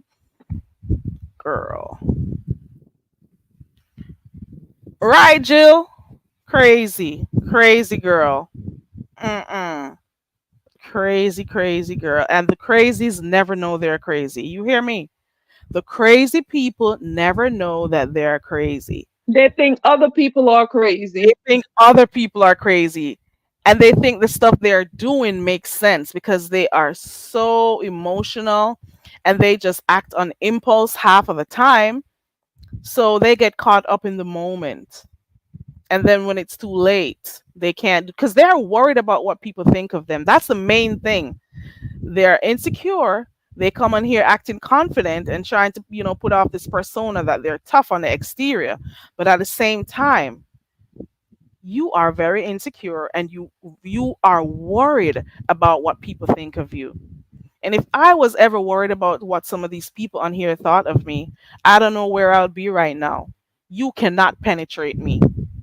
Girl. Right, Jill? Crazy. Crazy girl. Mm-mm. Crazy, crazy girl. And the crazies never know they're crazy. You hear me? The crazy people never know that they're crazy. They think other people are They crazy. think other people are crazy. And they think the stuff they're doing makes sense because they are so emotional and they just act on impulse half of the time. So they get caught up in the moment. And then when it's too late, they can't because they're worried about what people think of them. That's the main thing. They're insecure. They come on here acting confident and trying to, put off this persona that they're tough on the exterior. But at the same time, you are very insecure and you are worried about what people think of you. And if I was ever worried about what some of these people on here thought of me, I don't know where I would be right now. You cannot penetrate me.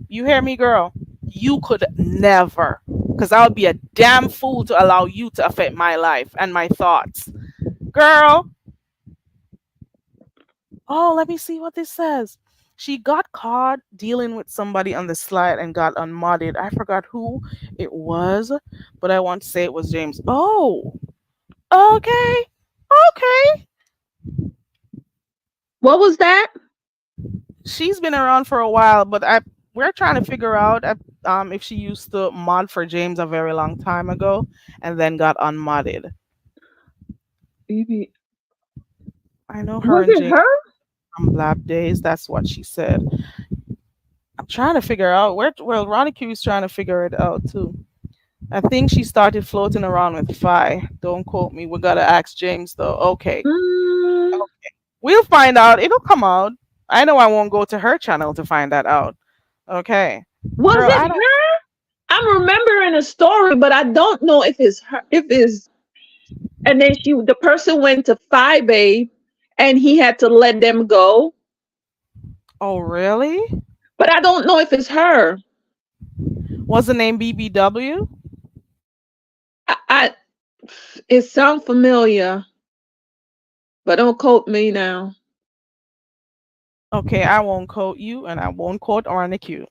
You hear me, girl? You could never. Because I would be a damn fool to allow you to affect my life and my thoughts. Girl, oh, let me see what this says. She got caught dealing with somebody on the slide and got unmodded. I forgot who it was, but I want to say it was James. Oh, okay. Okay. What was that? She's been around for a while, but I we're trying to figure out if she used to mod for James a very long time ago and then got unmodded. Maybe. I know her Was and it James her? from Lab Days. That's what she said. I'm trying to figure out where. Well, Ronnie Q is trying to figure it out too. I think she started floating around with Phi. Don't quote me. We gotta ask James though. Okay. Mm, Okay. We'll find out. It'll come out. I know I won't go to her channel to find that out. Okay. was Girl, it I don't her? I'm remembering a story, but I don't know if it's her. If it's and then the person went to Phi Babe, and he had to let them go. Oh really? But I don't know if it's her. Was the name BBW? I it sounds familiar, but don't quote me now. Okay, I won't quote you and I won't quote Ronnie Q.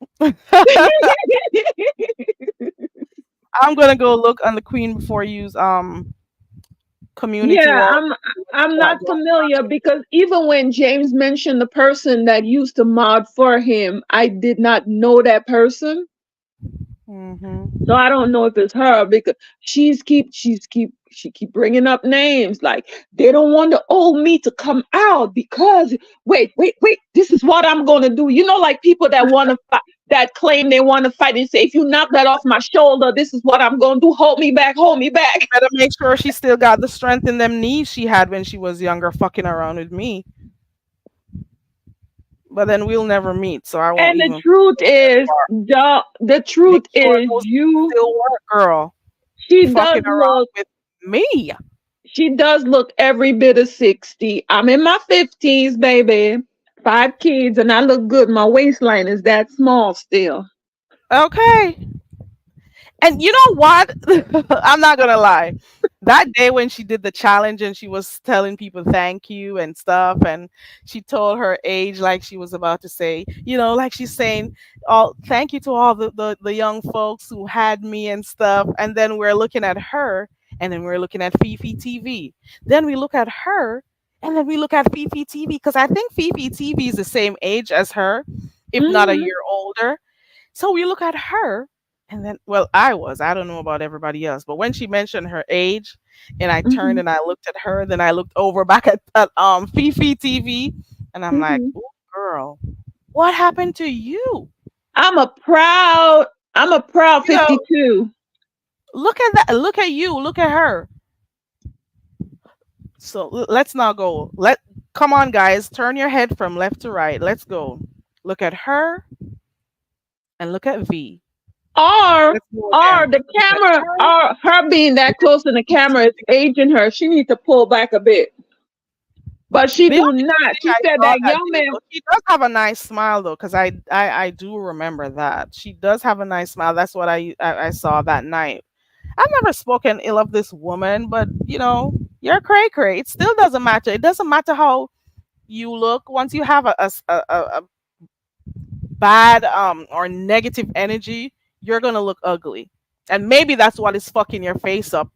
I'm gonna go look on the Queen before use community Yeah, wall. I'm Got not familiar because even when James mentioned the person that used to mod for him, I did not know that person. So Mm-hmm. I don't know if it's her because she keep bringing up names like they don't want the old me to come out because wait, this is what I'm gonna do. You know, like people that want to fight, that claim they want to fight and say, if you knock that off my shoulder, this is what I'm gonna do. Hold me back, hold me back. Better make sure she still got the strength in them knees she had when she was younger, fucking around with me. But then we'll never meet, so I won't And the even truth go that is, far. the Make truth sure is, those knees still work, girl. she does Fucking around look with me. she does look every bit of 60. I'm in my 50s, baby. 5 kids, and I look good. My waistline is that small still. Okay. And you know what? I'm not gonna lie. That day when she did the challenge and she was telling people thank you and stuff, and she told her age like she was about to say, like she's saying, all thank you to all the young folks who had me and stuff. And then we're looking at her, and then we're looking at Fifi TV. Then we look at her, and then we look at Fifi TV because I think Fifi TV is the same age as her, if not a Hmm. year older. So we look at her, and then, well, I don't know about everybody else, but when she mentioned her age, and I turned Hmm. and I looked at her, then I looked over back at Fifi TV, and I'm like, Hmm. "Ooh, girl, what happened to you? I'm a proud, I'm a proud You know, 52. look at that, look at you, look at her." So let's now go. Come on, guys, turn your head from left to right. Let's go. Look at her and look at V. Or, Let's go or again. the Look at camera, her. or her being that close in the camera is aging her. She needs to pull back a bit. But she The do only good not. thing She I said saw that that young day, man. though, she does have a nice smile though, because I do remember that she does have a nice smile. That's what I saw that night. I've never spoken ill of this woman, but you're cray cray. It still doesn't matter. It doesn't matter how you look. Once you have a bad or negative energy, you're gonna look ugly, and maybe that's what is fucking your face up.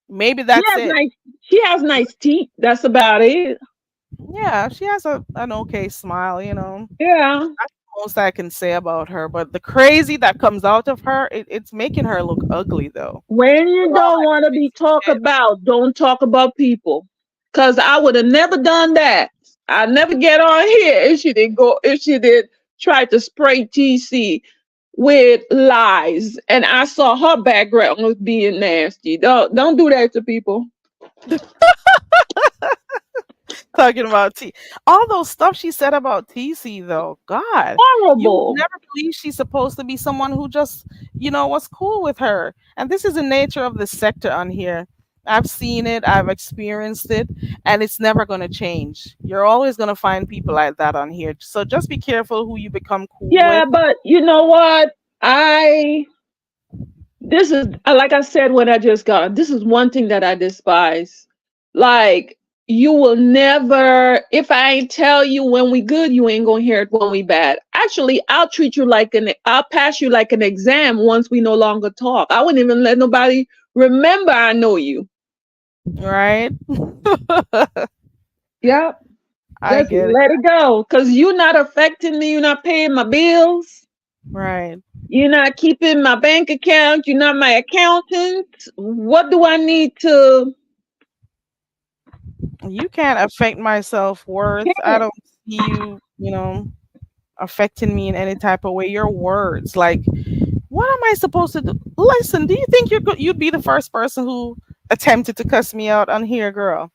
Maybe She that's has it. nice. She has nice teeth. That's about it. Yeah, she has an okay smile. Yeah. That's the most I can say about her. But the crazy that comes out of her, it's making her look ugly though. When you With all don't that want to be crazy talked shit. about, don't talk about people. Cause I would have never done that. I'd never get on here if she didn't go. If she did try to spray TC with lies, and I saw her background was being nasty. Don't do that to people. Talking about T, all those stuff she said about TC though. God, you would Horrible. never believe she's supposed to be someone who just was cool with her. And this is the nature of the sector on here. I've seen it, I've experienced it, and it's never going to change. You're always going to find people like that on here. So just be careful who you become cool with. Yeah, but you know what? I this is like I said when I just got. This is one thing that I despise. Like you will never. If I ain't tell you when we good, you ain't gonna hear it when we bad. Actually, I'll treat you like an. I'll pass you like an exam once we no longer talk. I wouldn't even let nobody remember I know you. Right? Yep. I Just get it. let it go. Cause you're not affecting me. You're not paying my bills. Right. You're not keeping my bank account. You're not my accountant. What do I need to? You can't affect my self worth. I don't see you, affecting me in any type of way. Your words, like, what am I supposed to do? Listen, do you think you'd be the first person who attempted to cuss me out on here, girl?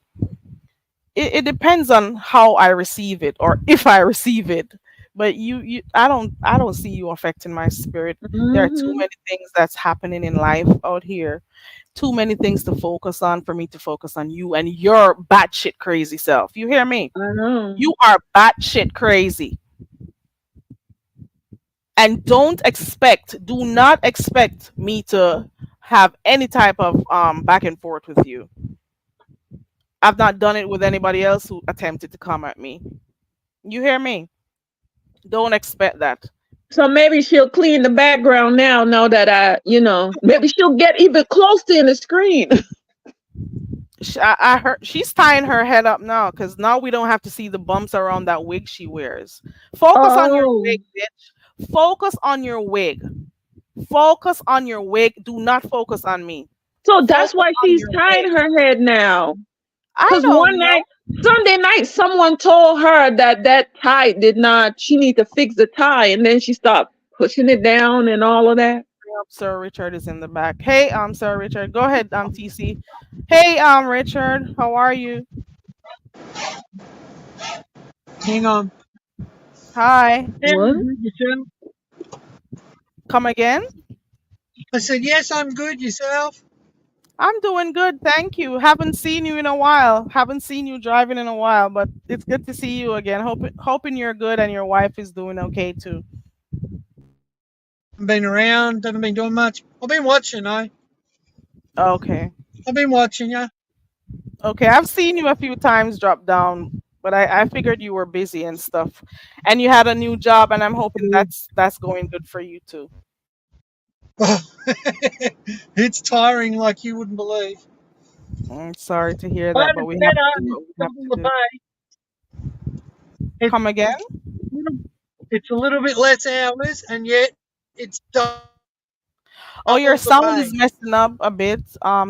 It depends on how I receive it or if I receive it. But I don't see you affecting my spirit. There are too Hmm. many things that's happening in life out here. Too many things to focus on for me to focus on you and your batshit crazy self. You hear me? I know. You are batshit crazy. And do not expect me to have any type of back and forth with you. I've not done it with anybody else who attempted to come at me. You hear me? Don't expect that. So maybe she'll clean the background now. Now that maybe she'll get even close to the screen. I heard she's tying her head up now because now we don't have to see the bumps around that wig she wears. Focus on your Oh, wig, bitch. Focus on your wig. Focus on your wig. Do not focus on me. so that's Focus why on she's your tying wig. her head now. I Cause don't one know. night, Sunday night, someone told her that that tie did not. She need to fix the tie, and then she stopped pushing it down and all of that. Sir Richard is in the back. Hey, Sir Richard. Go ahead, TC. Hey, Richard. How are you? Hang on. Hi. Yeah, What? I'm good. Yourself? Come again? I said, yes, I'm good. Yourself? I'm doing good, thank you. Haven't seen you in a while. Haven't seen you driving in a while, but it's good to see you again. Hoping you're good and your wife is doing okay too. I've been around. Haven't been doing much. I've been watching, eh? Okay. I've been watching you. Okay. I've seen you a few times drop down, but I figured you were busy and stuff. And you had a new job and I'm hoping that's going good for you too. Oh, it's tiring like you wouldn't believe. Sorry to hear But that, but it's we have to better. do It's what we have double to the do. pay. It's, Come again? it's, little, it's a little bit less hours, and yet it's double the pay. Oh, your sound is messing up a bit,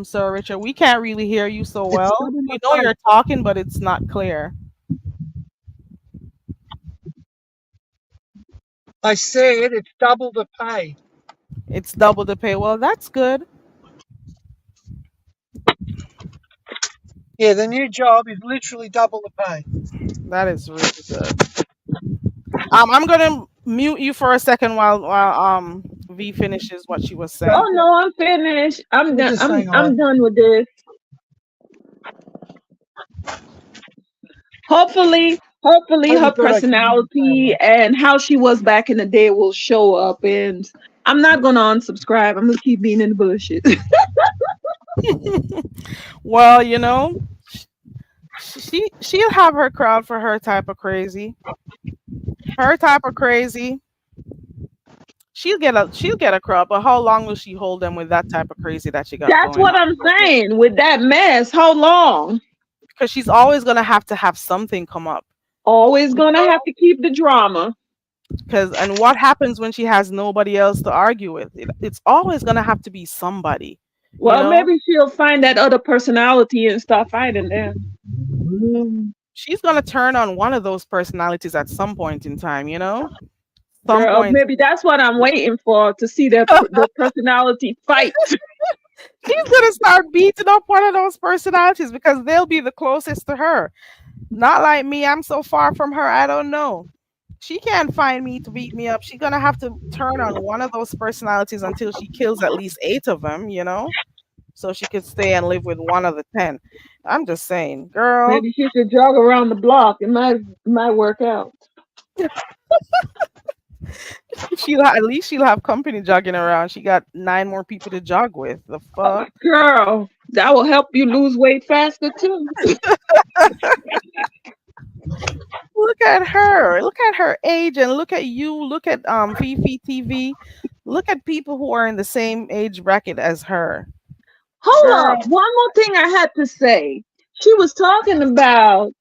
Sir Richard. We can't really hear you so It's well. double We the know pay. you're talking, but it's not clear. I said it's double the pay. It's double the pay. Well, that's good. Yeah, the new job is literally double the pay. That is really good. I'm gonna mute you for a second while V finishes what she was saying. Oh no, I'm finished. I'm We're done. just I'm saying hi. I'm done with this. Hopefully I her just thought I'd come in and say personality hello. and how she was back in the day will show up, and I'm not gonna unsubscribe. I'm gonna keep being in the bullshit. Well, she'll have her crowd for her type of crazy. Her type of crazy. She'll get a crowd, but how long will she hold them with that type of crazy that she got That's going what on? I'm saying. With that mess, how long? Because she's always gonna have to have something come up. Always gonna have to keep the drama. Because and what happens when she has nobody else to argue with? It's always gonna have to be somebody. You Well, know, maybe she'll find that other personality and start fighting them. she's gonna turn on one of those personalities at some point in time. Some Girl, point maybe that's what I'm waiting for to see the personality fight. she's gonna start beating up one of those personalities because they'll be the closest to her. Not like me. I'm so far from her. I don't know. She can't find me to beat me up. She's gonna have to turn on one of those personalities until she kills at least eight of them. so she could stay and live with one of the 10. I'm just saying, girl, Maybe she should jog around the block. It might work out. at least she'll have company jogging around. She got 9 more people to jog with. The fuck? Girl, that will help you lose weight faster too. Look at her. Look at her age and look at you. Look at Fifi TV. Look at people who are in the same age bracket as her. Hold Girl, up. One more thing I had to say. She was talking about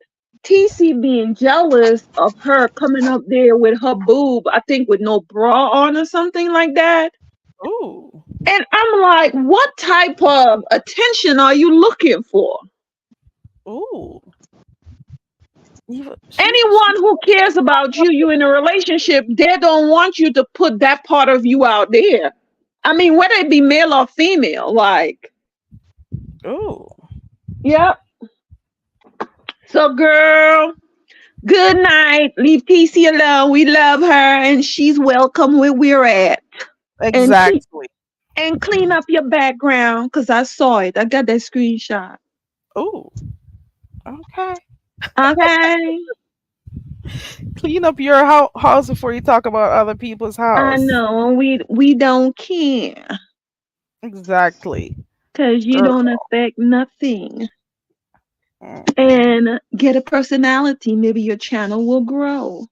TC being jealous of her coming up there with her boob, I think with no bra on or something like that. ooh, And I'm like, what type of attention are you looking for? ooh. She Anyone who cares about you, you in a relationship, they don't want you to put that part of you out there. I mean, whether it be male or female, like, ooh. yep. So, girl, good night. Leave TC alone. We love her, and she's welcome where we're at. And Exactly. clean up your background, cause I saw it. I got that screenshot. Ooh, okay. Okay. Clean up your house before you talk about other people's I house. know we don't care, Exactly. cause you Girl. don't affect nothing. Mm-mm. And get a personality. Maybe your channel will grow.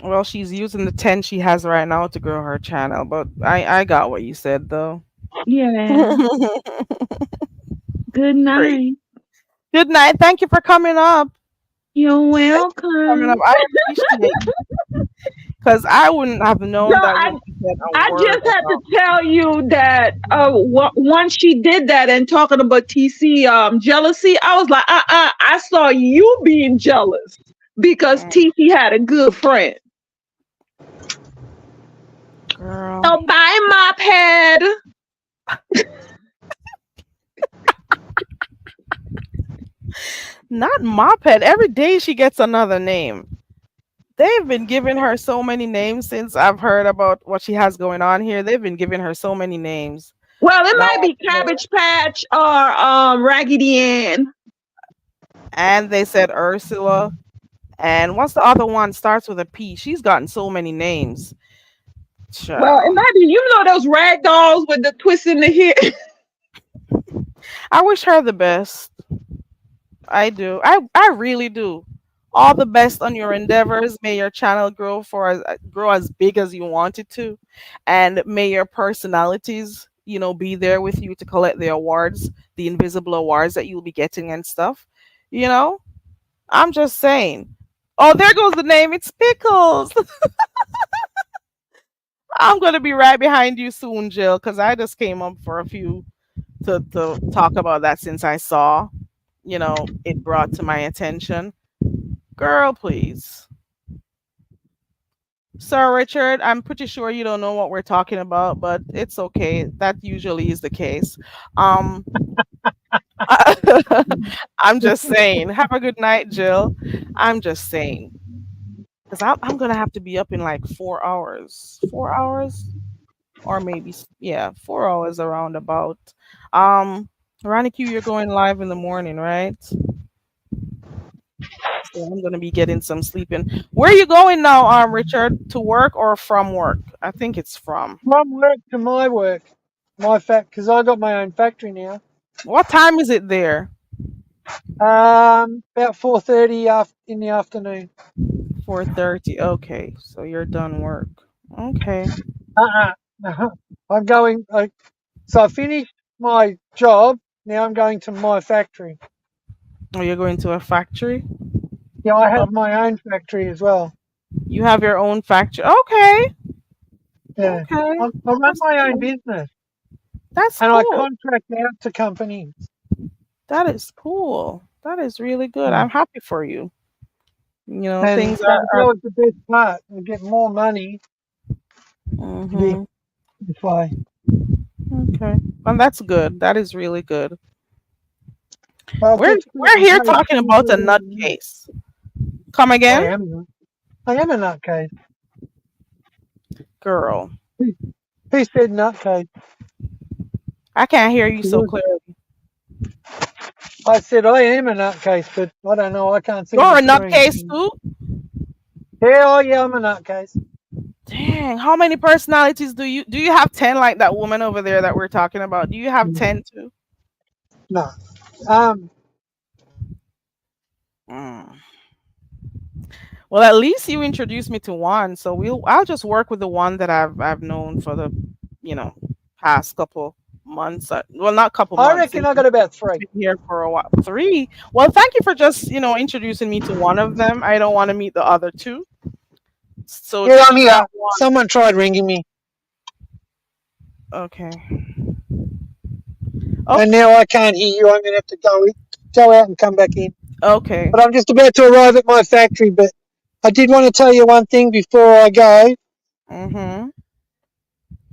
Well, she's using the 10 she has right now to grow her channel, but I got what you said though. Yeah. Good Great. night. Good night. Thank you for coming up. You're Thank you for coming up. welcome. I appreciate you because I wouldn't have So known that you said a I word just had to about. tell you that once she did that and talking about TC jealousy, I was like, I saw you being jealous because Mm, TC had a good friend. girl, So bye, mop head. not Mophead. Every day she gets another name. They've been giving her so many names since I've heard about what she has going on here. They've been giving her so many names. Well, it Now, might be Cabbage Patch or Raggedy Ann. and they said Ursula. And what's the other one starts with a P? She's gotten so many names. Well, it Child. might be those rag dolls with the twist in the hair. I wish her the best. I do. I really do. All the best on your endeavors. May your channel grow as big as you want it to, and may your personalities, be there with you to collect the awards, the invisible awards that you'll be getting and stuff. You know, I'm just saying. Oh, there goes the name. It's Pickles. I'm gonna be right behind you soon, Jill, because I just came up for a few to talk about that since I saw, it brought to my attention. Girl, please. Sir Richard, I'm pretty sure you don't know what we're talking about, but it's okay. That usually is the case. Um, I'm just saying. Have a good night, Jill. I'm just saying. Because I'm going to have to be up in like 4 hours. 4 hours? Or maybe, yeah, 4 hours around about. Um, Ronnie Q, you're going live in the morning, right? So I'm gonna be getting some sleep in. Where are you going now, Richard? To work or from work? I think it's from. From work to my work, my because I got my own factory now. What time is it there? About 4:30 in the afternoon. 4:30. Okay, so you're done work. Okay. Uh-uh. I'm going. So I finished my job. Now I'm going to my factory. Oh, you're going to a factory? Yeah, I Oh, have my own factory as well. you have your own factory. Okay. Yeah, Okay. I run That's my own cool. business That's and I cool. contract out to companies. That is cool. That is really good. Mm. I'm happy for you. And Things that are. was the best part. I get more money to be Mm-hmm. this way. Okay. And that's good. That is really good. Well, I've We're just been we're here paid talking about a 24 nutcase. Come again, I am. I am a nutcase. girl. Who who said nutcase? I can't hear you She so was. clearly. I said I am a nutcase, but I don't know. I can't see the You're a screen. nutcase too. Yeah, oh yeah, I'm a nutcase. Dang, how many personalities do you have 10 like that woman over there that we're talking about? Do you have Mm, 10 too? no. Um, Mm. Well, at least you introduced me to one, so I'll just work with the one that I've known for the, you know, past couple months. Well, not couple I months. reckon I got about It's three. been here for a while. Three. Well, thank you for just introducing me to one of them. I don't want to meet the other two, so Yeah, take I'm me to that here. one. Someone tried ringing me, Okay. Oh, and now I can't hear you. I'm going to have to go out and come back in. okay. But I'm just about to arrive at my factory. But I did want to tell you one thing before I go. Mhm.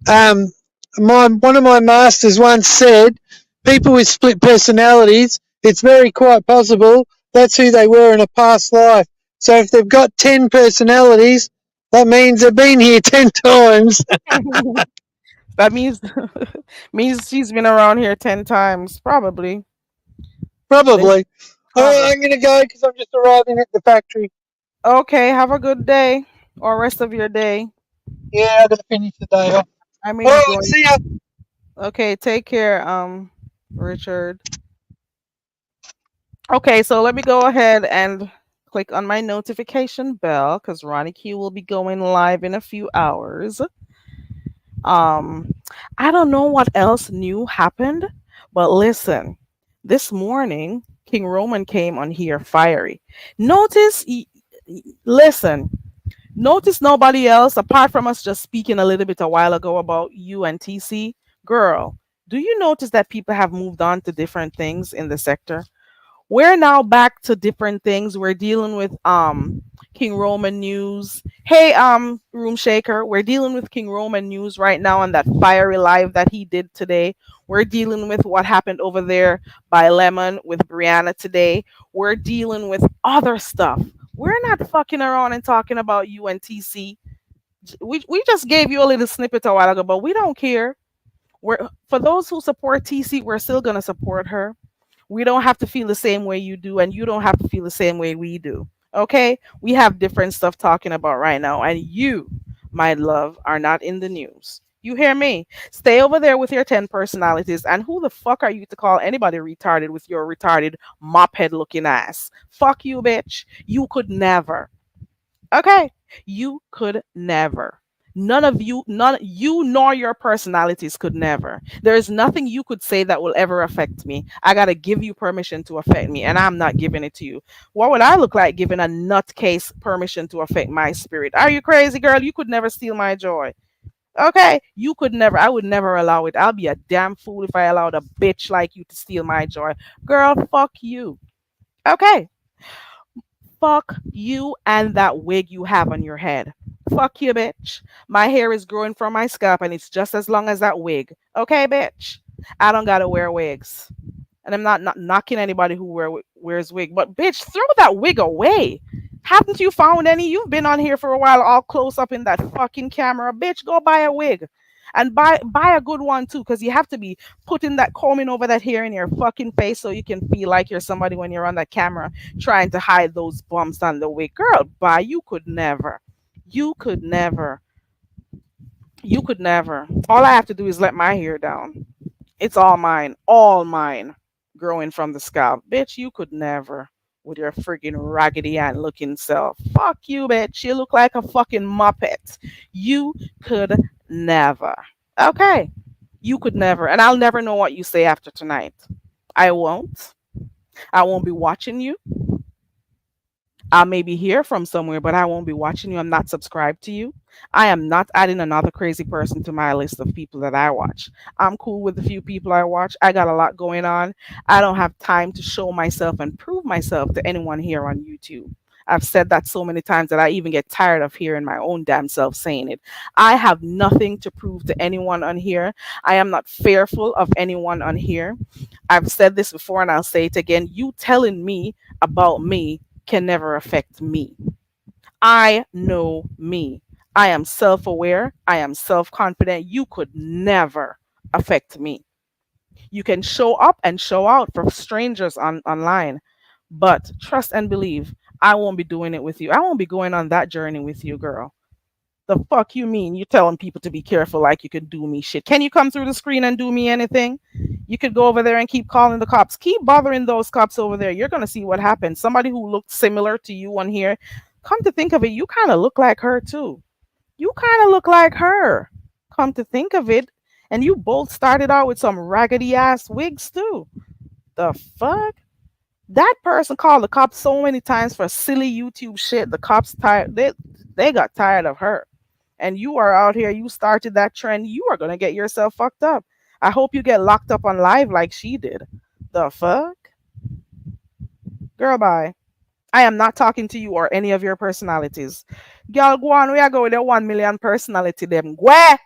Um, one of my masters once said, people with split personalities, it's very quite possible that's who they were in a past life. So if they've got 10 personalities, that means they've been here 10 times. That means means she's been around here 10 times, probably. They Probably. All right, probably. I'm going to go because I'm just arriving at the factory. Okay, have a good day or rest of your day. Yeah, I've got to finish the day off. I may All be right, going. see ya. Okay, take care, Richard. Okay, so let me go ahead and click on my notification bell because Ronnie Q will be going live in a few hours. Um, I don't know what else new happened, but listen, this morning King Roman came on here fiery. Notice, listen, notice nobody else apart from us just speaking a little bit a while ago about you and TC. Girl, do you notice that people have moved on to different things in the sector? We're now back to different things. We're dealing with King Roman news. Hey, Room Shaker, we're dealing with King Roman news right now on that fiery live that he did today. We're dealing with what happened over there by Lemon with Brianna today. We're dealing with other stuff. We're not fucking around and talking about you and TC. We just gave you a little snippet a while ago, but we don't care. We're for those who support TC, we're still gonna support her. We don't have to feel the same way you do, and you don't have to feel the same way we do. Okay? We have different stuff talking about right now, and you, my love, are not in the news. You hear me? Stay over there with your 10 personalities. And who the fuck are you to call anybody retarded with your retarded mop head looking ass? Fuck you, bitch. You could never. Okay? You could never. None you nor your personalities could never. There is nothing you could say that will ever affect me. I gotta give you permission to affect me, and I'm not giving it to you. What would I look like giving a nutcase permission to affect my spirit? Are you crazy, girl? You could never steal my joy. Okay? You could never. I would never allow it. I'll be a damn fool if I allowed a bitch like you to steal my joy. Girl, fuck you. Okay? Fuck you and that wig you have on your head. Fuck you, bitch. My hair is growing from my scalp and it's just as long as that wig. Okay, bitch? I don't gotta wear wigs. And I'm not knocking anybody who wears wig, but bitch, throw that wig away. Haven't you found any? You've been on here for a while, all close up in that fucking camera. Bitch, go buy a wig. And buy a good one too, because you have to be putting that combing over that hair in your fucking face so you can feel like you're somebody when you're on that camera trying to hide those bumps on the wig. Girl, bye. You could never. You could never. You could never. All I have to do is let my hair down. It's all mine. All mine. Growing from the scalp. Bitch, you could never. With your freaking raggedy ant looking self. Fuck you, bitch. You look like a fucking muppet. You could never. Okay. You could never. And I'll never know what you say after tonight. I won't. I won't be watching you. I may be here from somewhere, but I won't be watching you. I'm not subscribed to you. I am not adding another crazy person to my list of people that I watch. I'm cool with the few people I watch. I got a lot going on. I don't have time to show myself and prove myself to anyone here on YouTube. I've said that so many times that I even get tired of hearing my own damn self saying it. I have nothing to prove to anyone on here. I am not fearful of anyone on here. I've said this before and I'll say it again. You telling me about me can never affect me. I know me. I am self aware. I am self confident. You could never affect me. You can show up and show out for strangers online, but trust and believe, I won't be doing it with you. I won't be going on that journey with you, girl. The fuck you mean? You telling people to be careful like you could do me shit. Can you come through the screen and do me anything? You could go over there and keep calling the cops. Keep bothering those cops over there. You're gonna see what happens. Somebody who looked similar to you on here. Come to think of it, you kind of look like her too. You kind of look like her. Come to think of it. And you both started out with some raggedy ass wigs too. The fuck? That person called the cops so many times for silly YouTube shit. The cops tired. They got tired of her. And you are out here. You started that trend. You are gonna get yourself fucked up. I hope you get locked up on live like she did. The fuck, girl. Bye. I am not talking to you or any of your personalities. Girl, go on. We are going with the 1 million personality. Them. Where?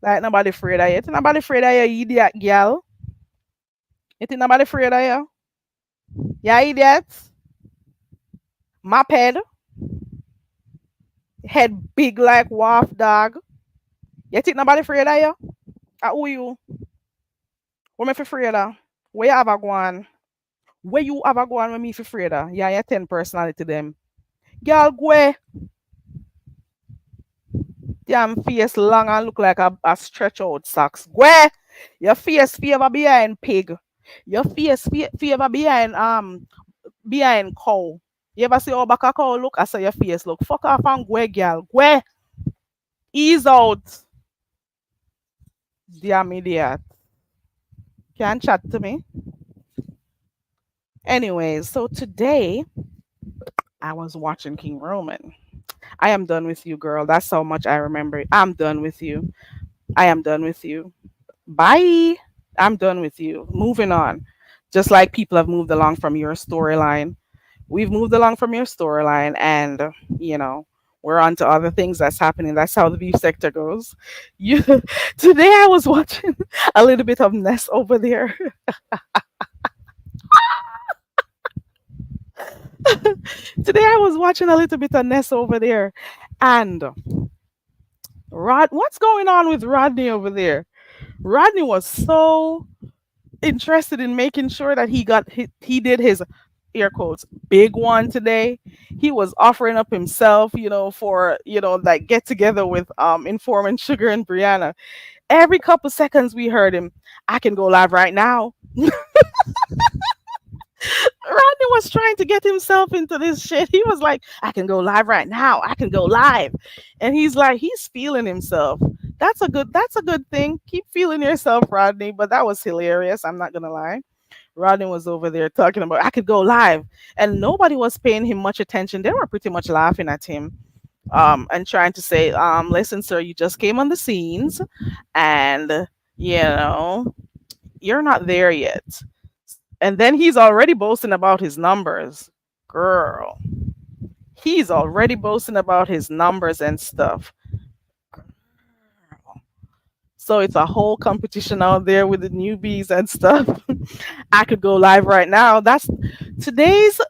Like nobody afraid of you. Ain't nobody afraid of you, idiot girl. Ain't nobody afraid of you. Yeah, idiot. Mop head big like wolf dog. You think nobody afraid of you? Who you? What me fi afraid of? Where you have a go on? Where you have a go on when me fi afraid of? Yeah, you 10 personality them. Girl, go damn face long and look like a stretch out socks. Where? Your face favor behind pig. Your face favor behind cow. You ever see how back a cow look? I say your face look. Fuck off and go, girl. Go. Ease out. Damn idiot. Can't chat to me. Anyways, so today I was watching King Roman. I am done with you, girl. That's how much I remember. I'm done with you. I am done with you. Bye. I'm done with you. Moving on. Just like people have moved along from your storyline. We've moved along from your storyline and, you know, we're on to other things that's happening. That's how the beef sector goes. You today I was watching a little bit of Ness over there. Today I was watching a little bit of Ness over there. And what's going on with Rodney over there? Rodney was so interested in making sure that he did his air quotes big one today. He was offering up himself, for like get together with informant Sugar and Brianna. Every couple seconds we heard him, I can go live right now. Rodney was trying to get himself into this shit. He was like, I can go live right now. I can go live. And he's like, he's feeling himself. That's a good thing. Keep feeling yourself, Rodney. But that was hilarious. I'm not gonna lie. Rodney was over there talking about I could go live. And nobody was paying him much attention. They were pretty much laughing at him. And trying to say, listen, sir, you just came on the scenes and you're not there yet. And then he's already boasting about his numbers. Girl. He's already boasting about his numbers and stuff. So it's a whole competition out there with the newbies and stuff. I could go live right now. That's today's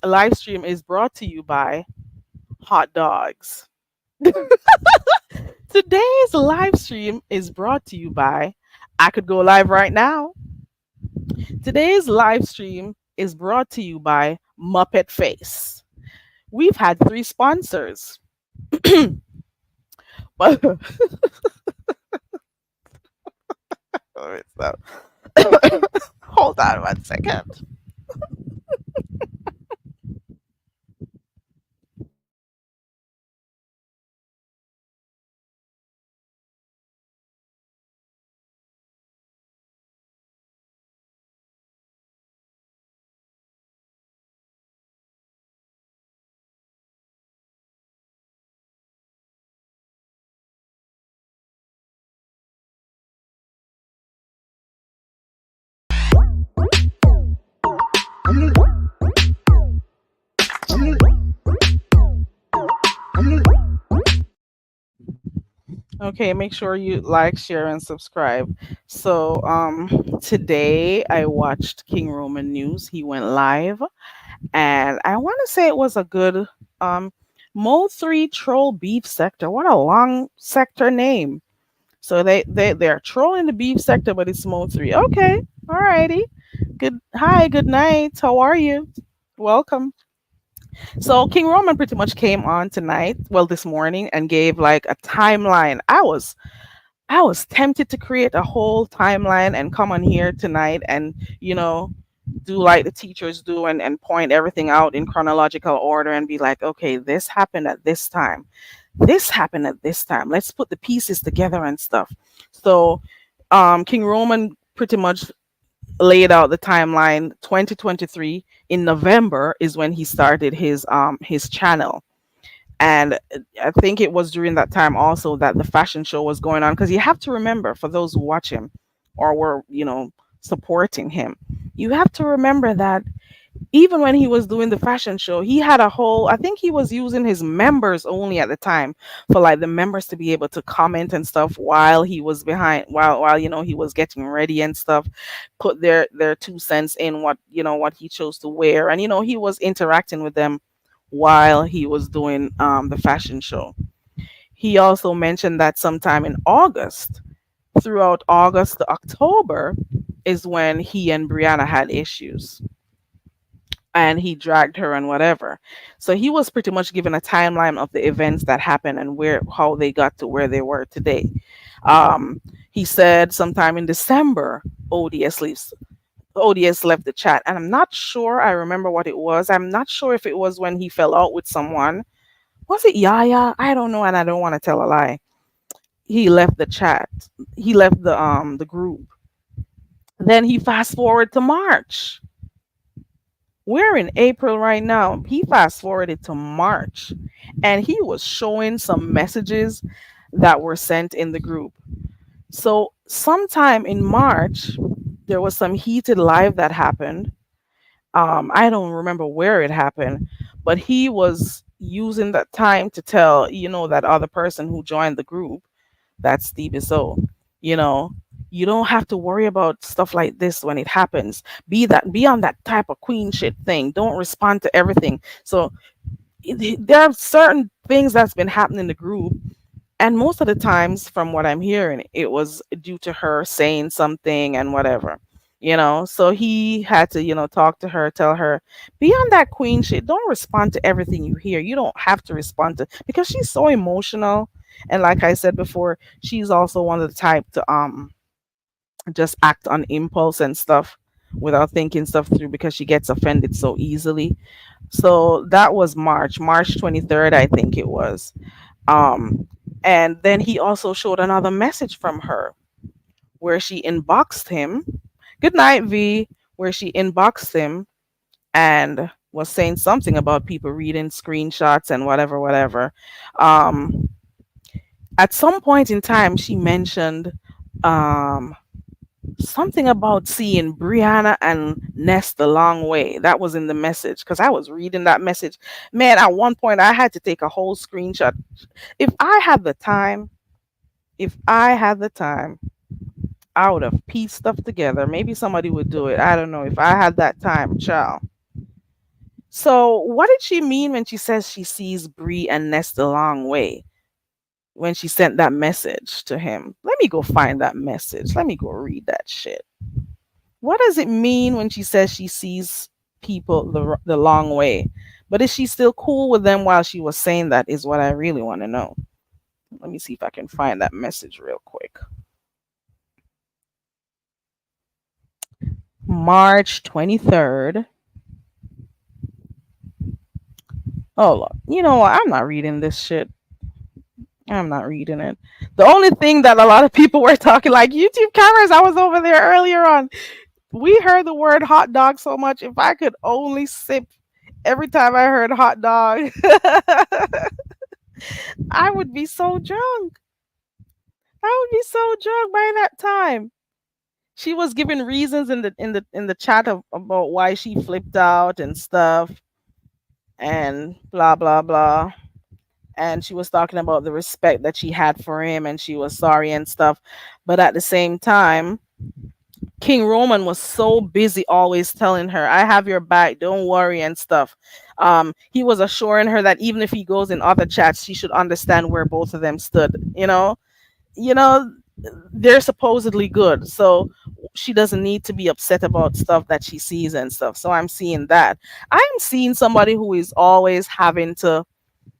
live stream is brought to you by hot dogs. Today's live stream is brought to you by I could go live right now. Today's live stream is brought to you by Muppet Face. We've had 3 sponsors. But so, hold on 1 second. Okay, make sure you like, share, and subscribe. So, today I watched King Roman News. He went live, and I want to say it was a good Mo 3 Troll Beef Sector. What a long sector name. So they're trolling the beef sector, but it's Mo 3. Okay, alrighty. Good. Hi. Good night. How are you? Welcome. So King Roman pretty much came on tonight, well, this morning, and gave like a timeline. I was tempted to create a whole timeline and come on here tonight and, you know, do like the teachers do and point everything out in chronological order and be like, okay, this happened at this time. This happened at this time. Let's put the pieces together and stuff. So King Roman pretty much laid out the timeline. 2023 in November is when he started his channel, and I think it was during that time also that the fashion show was going on, because you have to remember, for those who watch him or were, supporting him, you have to remember that even when he was doing the fashion show, he had a whole, I think he was using his members only at the time, for like the members to be able to comment and stuff while he was behind, while he was getting ready and stuff, put their 2 cents in what he chose to wear, and he was interacting with them while he was doing the fashion show. He also mentioned that sometime in August, throughout August to October, is when he and Brianna had issues, and he dragged her and whatever. So he was pretty much given a timeline of the events that happened and how they got to where they were today. Um, he said sometime in December, ODS leaves. ODS left the chat, and I'm not sure. I remember what it was. I'm not sure if it was when he fell out with someone. Was it Yaya? I don't know, and I don't want to tell a lie. He left the chat. He left the group. Then he fast forward to March. We're in April right now. He fast forwarded to March, and he was showing some messages that were sent in the group. So sometime in March, there was some heated live that happened. I don't remember where it happened, but he was using that time to tell, that other person who joined the group, that's Stevie So, you know, you don't have to worry about stuff like this when it happens. Be on that type of queen shit thing. Don't respond to everything. So there are certain things that's been happening in the group, and most of the times, from what I'm hearing, it was due to her saying something and whatever. So he had to, talk to her, tell her, be on that queen shit. Don't respond to everything you hear. You don't have to respond to, because she's so emotional. And like I said before, she's also one of the type to just act on impulse and stuff without thinking stuff through, because she gets offended so easily. So that was March 23rd, I think it was. Um, and then he also showed another message from her where she inboxed him. Good night, V. Where she inboxed him and was saying something about people reading screenshots and whatever, whatever. Um, at some point in time, she mentioned um, something about seeing Brianna and Nest a long way. That was in the message, because I was reading that message. Man, at one point, I had to take a whole screenshot. If I had the time, if I had the time, I would have pieced stuff together. Maybe somebody would do it. I don't know. If I had that time, child. So, what did she mean when she says she sees Bree and Nest a long way? When she sent that message to him, let me go find that message. Let me go read that shit. What does it mean when she says she sees people the long way? But is she still cool with them while she was saying that? Is what I really want to know. Let me see if I can find that message real quick. March 23rd. Oh, look. You know what? I'm not reading this shit. I'm not reading it. The only thing that a lot of people were talking, like YouTube cameras, I was over there earlier on. We heard the word hot dog so much. If I could only sip every time I heard hot dog, I would be so drunk. I would be so drunk by that time. She was giving reasons in the chat about why she flipped out and stuff and blah blah blah. And she was talking about the respect that she had for him, and she was sorry and stuff. But at the same time, King Roman was so busy always telling her, I have your back, don't worry and stuff. He was assuring her that even if he goes in other chats, she should understand where both of them stood. You know, they're supposedly good. So she doesn't need to be upset about stuff that she sees and stuff. So I'm seeing that. I'm seeing somebody who is always having to,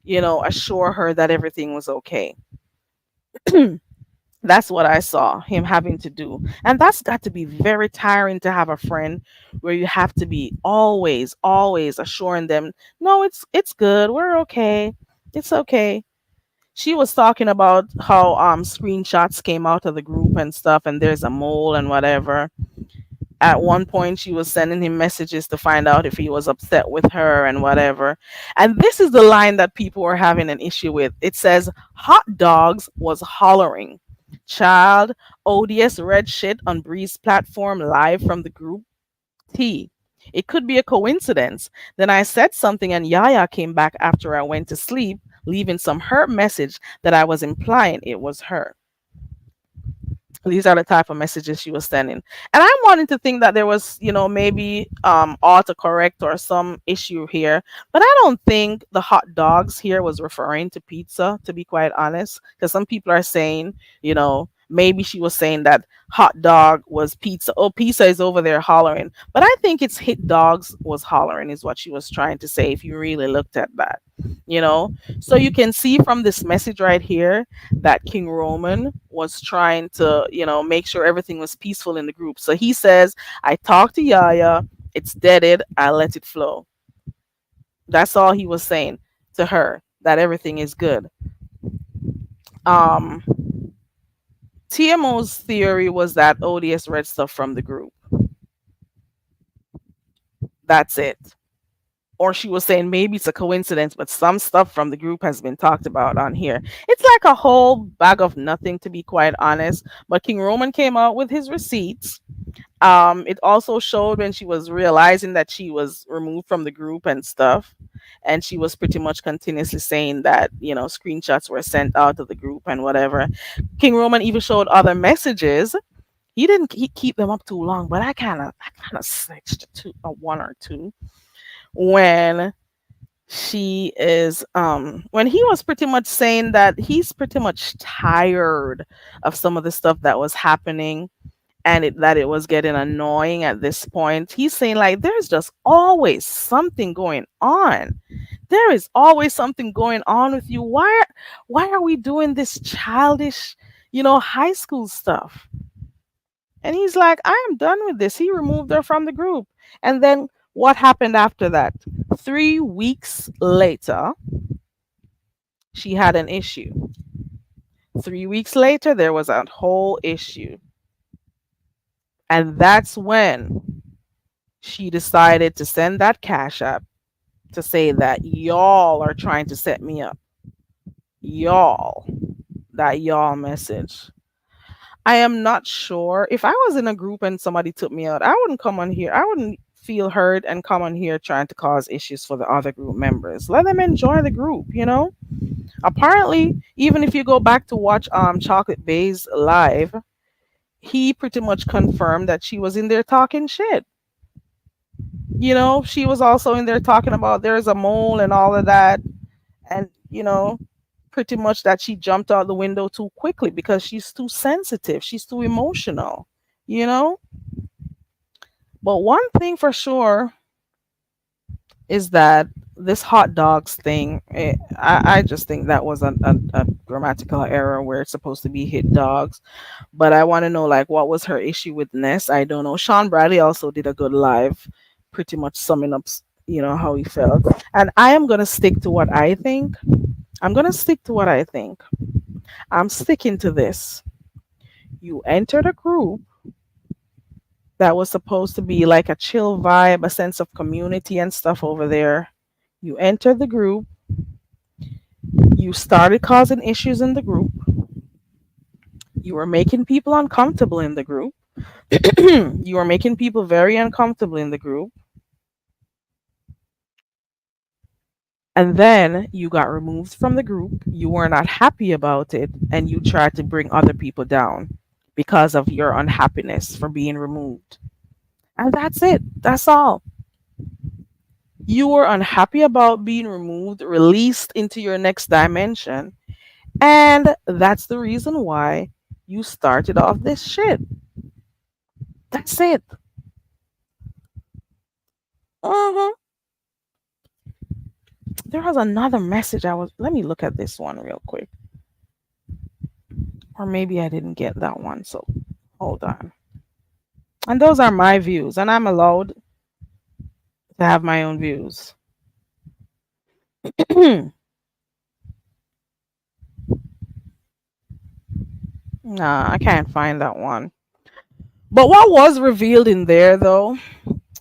assure her that everything was okay. That's what I saw him having to do. And that's got to be very tiring to have a friend where you have to be always, always assuring them, no, it's good. We're okay. It's okay. She was talking about how screenshots came out of the group and stuff, and there's a mole and whatever. At one point she was sending him messages to find out if he was upset with her and whatever. And this is the line that people were having an issue with. It says hot dogs was hollering. Child, odious red shit on Bree's platform live from the group T. It could be a coincidence. Then I said something and Yaya came back after I went to sleep, leaving some hurt message that I was implying it was her. These are the type of messages she was sending. And I'm wanting to think that there was, maybe autocorrect or some issue here, but I don't think the hot dogs here was referring to pizza, to be quite honest, because some people are saying, maybe she was saying that hot dog was pizza. Oh, pizza is over there hollering, but I think it's hit dogs was hollering is what she was trying to say if you really looked at that. you know so you can see from this message right here that King Roman was trying to, make sure everything was peaceful in the group. So he says, I talked to Yaya, it's deaded, I let it flow. That's all he was saying to her, that everything is good. Um, TMO's theory was that ODS read stuff from the group. That's it. Or she was saying maybe it's a coincidence, but some stuff from the group has been talked about on here. It's like a whole bag of nothing, to be quite honest. But King Roman came out with his receipts. It also showed when she was realizing that she was removed from the group and stuff. And she was pretty much continuously saying that, screenshots were sent out of the group and whatever. King Roman even showed other messages. He didn't keep them up too long, but I kind of switched to a one or two when when he was pretty much saying that he's pretty much tired of some of the stuff that was happening, and that it was getting annoying at this point. He's saying like there's just always something going on. There is always something going on with you. Why are we doing this childish, high school stuff? And he's like, I am done with this. He removed her from the group. And then what happened after that? 3 weeks later, she had an issue. 3 weeks later, there was a whole issue. And that's when she decided to send that cash app to say that y'all are trying to set me up. Y'all. That y'all message. I am not sure. If I was in a group and somebody took me out, I wouldn't come on here. I wouldn't feel hurt and come on here trying to cause issues for the other group members. Let them enjoy the group. Apparently, even if you go back to watch Chocolate Bay's live, he pretty much confirmed that she was in there talking shit. She was also in there talking about there's a mole and all of that. And, pretty much that she jumped out the window too quickly because she's too sensitive. She's too emotional, you know? But one thing for sure is that this hot dogs thing, I just think that was a grammatical error where it's supposed to be hit dogs. But I want to know, like, what was her issue with Ness? I don't know. Sean Bradley also did a good live, pretty much summing up, how he felt. And I am going to stick to what I think. I'm going to stick to what I think. I'm sticking to this. You entered a group that was supposed to be like a chill vibe, a sense of community and stuff over there. You entered the group, you started causing issues in the group, you were making people uncomfortable in the group, you were making people very uncomfortable in the group, and then you got removed from the group. You were not happy about it, and you tried to bring other people down because of your unhappiness for being removed. And that's it. That's all. You were unhappy about being removed, released into your next dimension. And that's the reason why You started off this shit. That's it. Uh-huh. There was another message I was. Let me look at this one real quick. Or maybe I didn't get that one. So hold on. And those are my views, and I'm allowed to have my own views. Nah, I can't find that one. But what was revealed in there though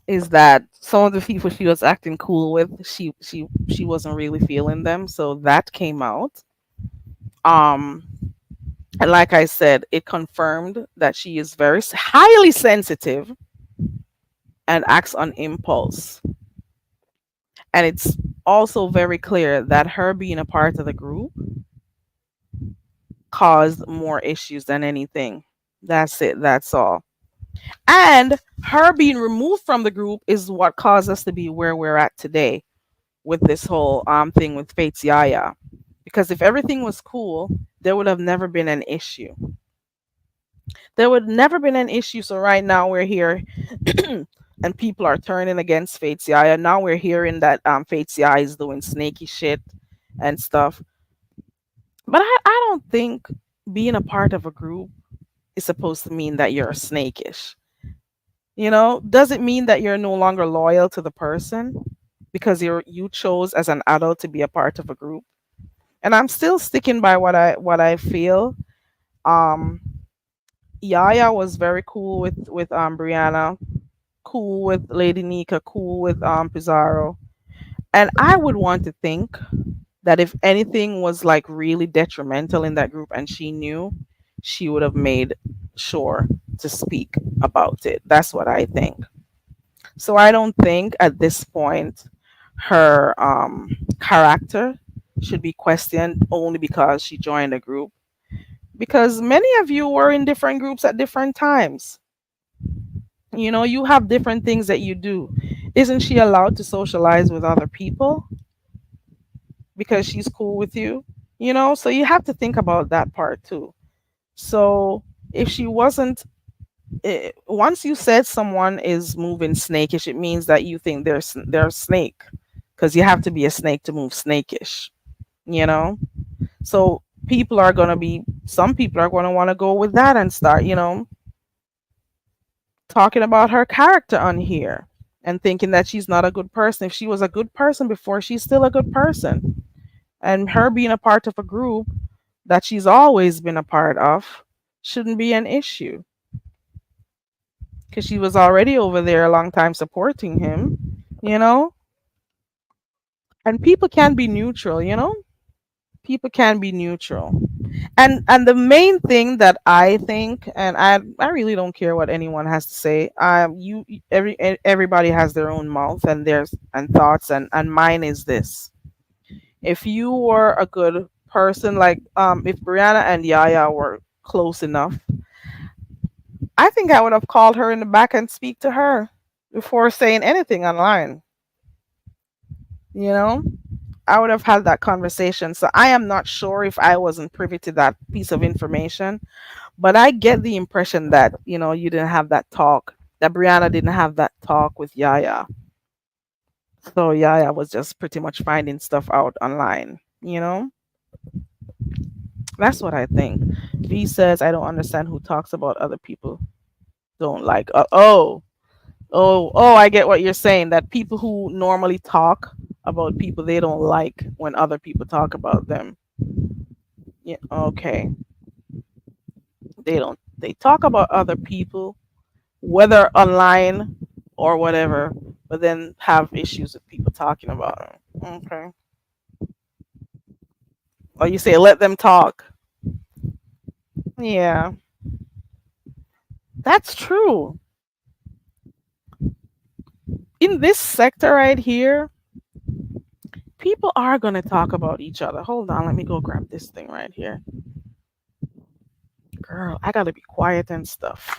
is that some of the people she was acting cool with, she wasn't really feeling them. So that came out. Um and like I said, it confirmed that she is very highly sensitive and acts on impulse. And it's also very clear that her being a part of the group caused more issues than anything. That's it. That's all. And her being removed from the group is what caused us to be where we're at today with this whole thing with Fate's Yaya. Because if everything was cool, there would have never been an issue. There would never been an issue. So right now we're here and people are turning against Fate's Yaya. Now we're hearing that Fate's Yaya is doing snaky shit and stuff. But I don't think being a part of a group is supposed to mean that you're snakish. Does it mean that you're no longer loyal to the person because you chose as an adult to be a part of a group? And I'm still sticking by what I feel. Um, Yaya was very cool with Brianna, cool with Lady Nika, cool with Pizarro, and I would want to think that if anything was like really detrimental in that group and she knew, she would have made sure to speak about it. That's what I think. So I don't think at this point her character should be questioned only because she joined a group. Because many of you were in different groups at different times. You have different things that you do. Isn't she allowed to socialize with other people because she's cool with you? So you have to think about that part too. So if she wasn't, once you said someone is moving snakish, it means that you think they're a snake, because you have to be a snake to move snakish. You know, so some people are going to want to go with that and start, talking about her character on here and thinking that she's not a good person. If she was a good person before, she's still a good person. And her being a part of a group that she's always been a part of shouldn't be an issue, because she was already over there a long time supporting him, you know? And people can be neutral. People can be neutral. And the main thing that I think, and I really don't care what anyone has to say. Everybody has their own mouth and theirs and thoughts, and mine is this: if you were a good person, like if Brianna and Yaya were close enough, I think I would have called her in the back and speak to her before saying anything online. You know, I would have had that conversation. So I am not sure if I wasn't privy to that piece of information, but I get the impression that, you didn't have that talk, that Brianna didn't have that talk with Yaya. So Yaya was just pretty much finding stuff out online. That's what I think. V says, I don't understand who talks about other people don't like. Oh, I get what you're saying. That people who normally talk about people they don't like when other people talk about them. Yeah, okay. They talk about other people, whether online or whatever, but then have issues with people talking about them. Okay. Or you say let them talk. Yeah, that's true. In this sector right here, people are going to talk about each other. Hold on, let me go grab this thing right here. Girl, I got to be quiet and stuff.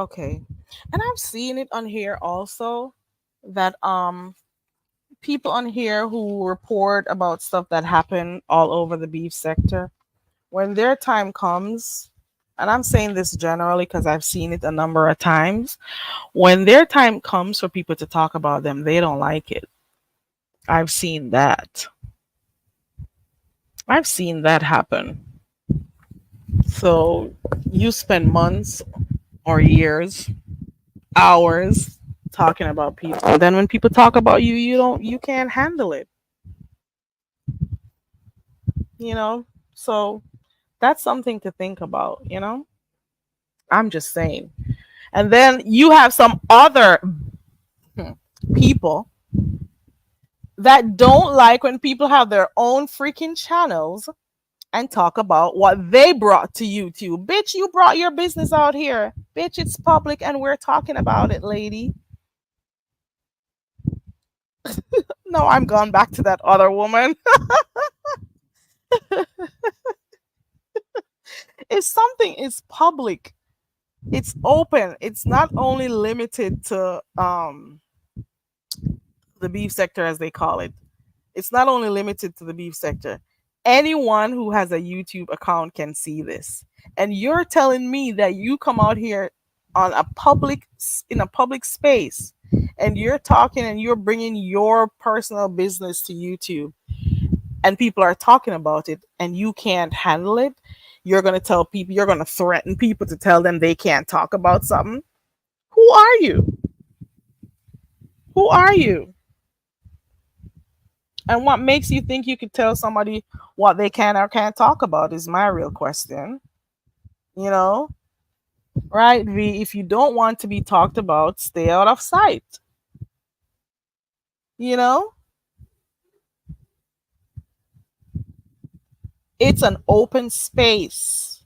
Okay. And I've seen it on here also that people on here who report about stuff that happen all over the beef sector, when their time comes, and I'm saying this generally because I've seen it a number of times, when their time comes for people to talk about them, they don't like it. I've seen that. I've seen that happen. So you spend months or years, hours talking about people. And then when people talk about you, you can't handle it, you know? So that's something to think about. I'm just saying. And then you have some other people that don't like when people have their own freaking channels and talk about what they brought to YouTube. Bitch, you brought your business out here. Bitch, it's public and we're talking about it, lady. No, I'm going back to that other woman. If something is public, it's open. It's not only limited to the beef sector as they call it. It's not only limited to the beef sector. Anyone who has a YouTube account can see this. And you're telling me that you come out here on a public in a public space and you're talking and you're bringing your personal business to YouTube and people are talking about it and you can't handle it. You're going to tell people, you're going to threaten people to tell them they can't talk about something. Who are you? Who are you? And what makes you think you could tell somebody what they can or can't talk about is my real question. You know, right? V, if you don't want to be talked about, stay out of sight. You know, it's an open space.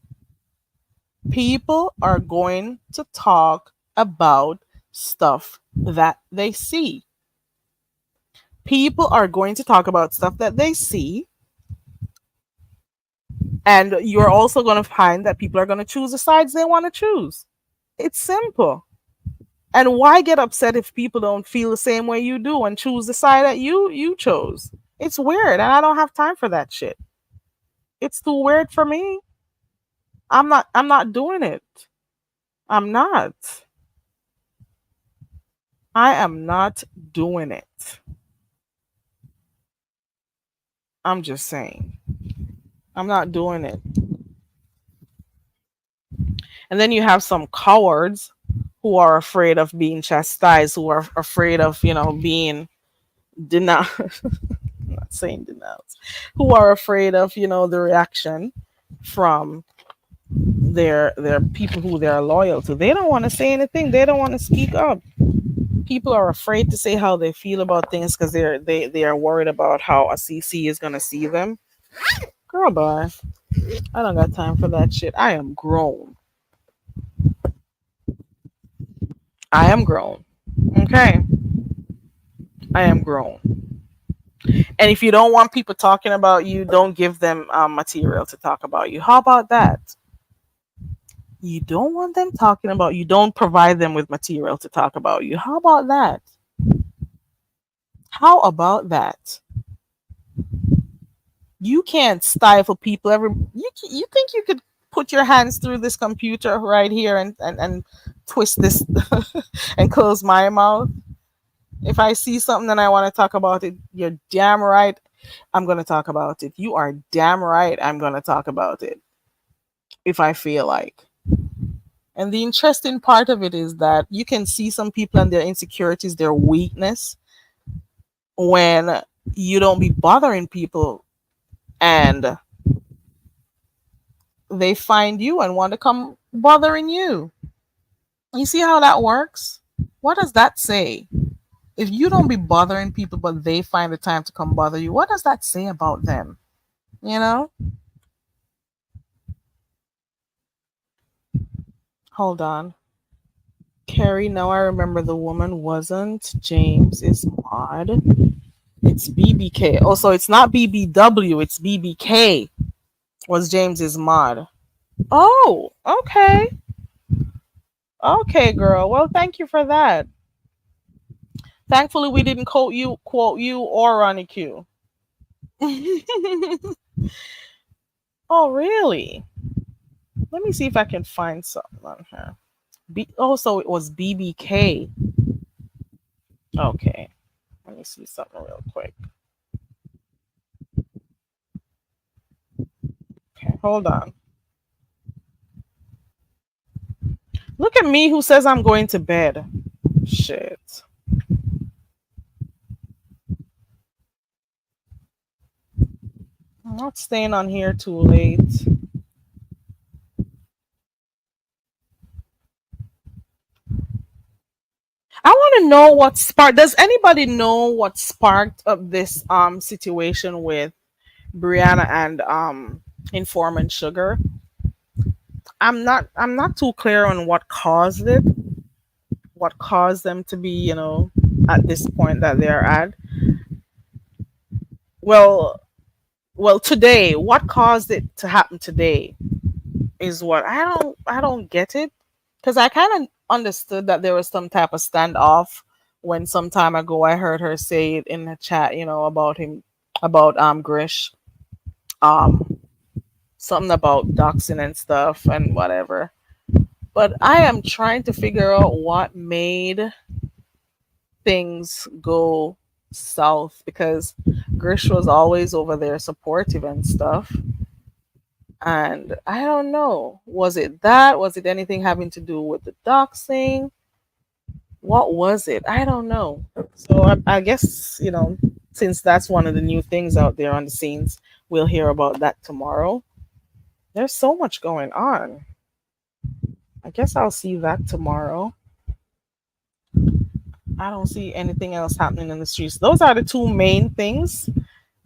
People are going to talk about stuff that they see. People are going to talk about stuff that they see. And you're also going to find that people are going to choose the sides they want to choose. It's simple. And why get upset if people don't feel the same way you do and choose the side that you chose? It's weird, and I don't have time for that shit. It's too weird for me. I'm not doing it. I'm not. I am not doing it. I'm just saying. I'm not doing it. And then you have some cowards who are afraid of being chastised, who are afraid of, being denounced. I'm not saying denounced. Who are afraid of, the reaction from their people who they're loyal to. They don't want to say anything. They don't want to speak up. People are afraid to say how they feel about things because they are worried about how a CC is gonna see them. Girl, bye. I don't got time for that shit. I am grown. I am grown. Okay, I am grown. And if you don't want people talking about you, don't give them material to talk about you. How about that? You don't want them talking about you. Don't provide them with material to talk about you. How about that? How about that? You can't stifle people. You think you could put your hands through this computer right here and twist this and close my mouth? If I see something and I want to talk about it, you're damn right I'm going to talk about it. You are damn right I'm going to talk about it if I feel like. And the interesting part of it is that you can see some people and their insecurities, their weakness, when you don't be bothering people and they find you and want to come bothering you. You see how that works? What does that say? If you don't be bothering people but they find the time to come bother you, what does that say about them? You know? Hold on. Carrie, now I remember the woman wasn't James is mod. It's BBK. Oh, so it's not BBW, it's BBK was James's mod. Oh, okay. Okay, girl. Well, thank you for that. Thankfully, we didn't quote you or Ronnie Q. Oh, really? Let me see if I can find something on her. So it was BBK. Okay, let me see something real quick. Okay, hold on. Look at me who says I'm going to bed. Shit. I'm not staying on here too late. I want to know what sparked. Does anybody know what sparked up this situation with Brianna and informant Sugar? I'm not too clear on what caused it, what caused them to be, at this point that they're at. Well, well, today, what caused it to happen today is what I don't get it, because I kind of understood that there was some type of standoff when some time ago I heard her say it in the chat, about him, about Grish, um something about doxing and stuff and whatever. But I am trying to figure out what made things go south, because Grish was always over there supportive and stuff. And I don't know. Was it that? Was it anything having to do with the doxing? What was it? I don't know. So I guess, since that's one of the new things out there on the scenes, we'll hear about that tomorrow. There's so much going on. I guess I'll see that tomorrow. I don't see anything else happening in the streets. Those are the two main things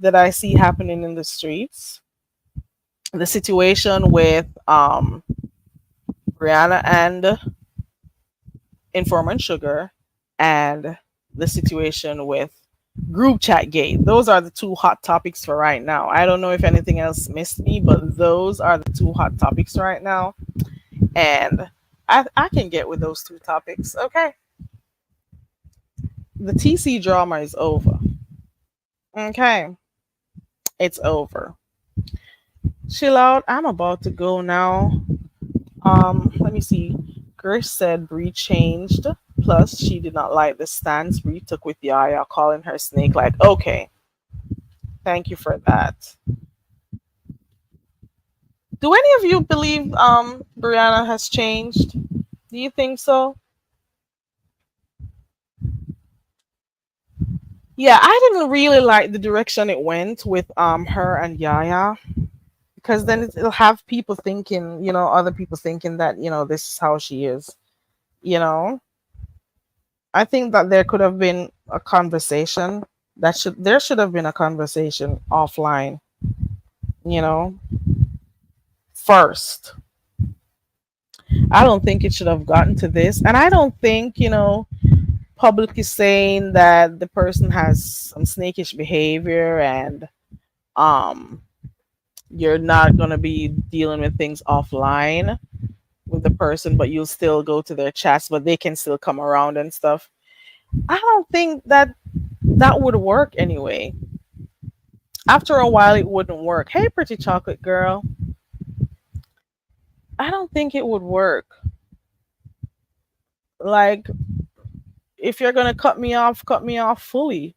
that I see happening in the streets. The situation with Rihanna and Informant Sugar, and the situation with group chat gate. Those are the two hot topics for right now. I don't know if anything else missed me, but those are the two hot topics right now. And I can get with those two topics. Okay. The TC drama is over. Okay. It's over. Chill out. I'm about to go now. Let me see. Grish said Bree changed. Plus, she did not like the stance Bree took with Yaya, calling her snake. Like, okay, thank you for that. Do any of you believe Brianna has changed? Do you think so? Yeah, I didn't really like the direction it went with her and Yaya, because then it'll have people thinking, other people thinking that this is how she is. You know, I think that there could have been a conversation, there should have been a conversation offline, you know, first. I don't think it should have gotten to this. And I don't think, publicly saying that the person has some snakish behavior, and um you're not going to be dealing with things offline with the person, but you'll still go to their chats, but they can still come around and stuff. I don't think that that would work anyway. After a while, it wouldn't work. Hey, pretty chocolate girl. I don't think it would work. Like, if you're gonna cut me off fully.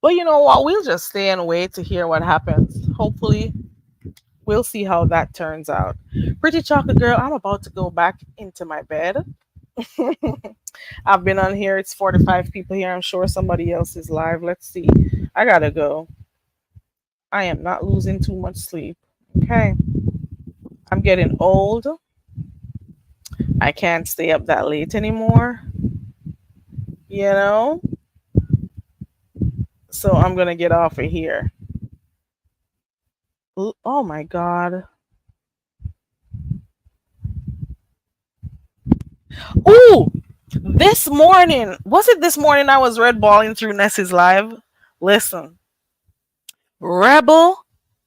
But you know what? We'll just stay and wait to hear what happens. Hopefully, we'll see how that turns out. Pretty chocolate girl, I'm about to go back into my bed. I've been on here. It's 45 people here. I'm sure somebody else is live. Let's see. I gotta go. I am not losing too much sleep. Okay. I'm getting old. I can't stay up that late anymore. You know? So I'm gonna get off of here. Oh my god. Ooh! This morning, was it this morning I was red balling through Nessie's live? Listen. Rebel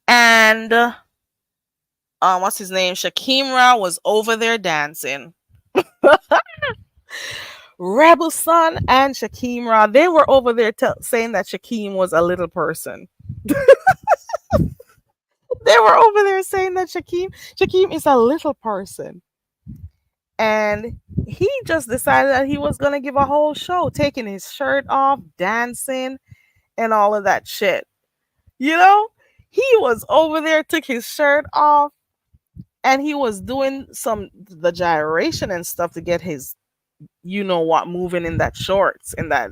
and what's his name? Shakimra was over there dancing. Rebel Son and Shakeem Ra, they were over there saying that Shakeem was a little person. They were over there saying that Shakeem is a little person. And he just decided that he was gonna give a whole show, taking his shirt off, dancing, and all of that shit. You know? He was over there, took his shirt off, and he was doing some the gyration and stuff to get his you know what moving in that shorts in that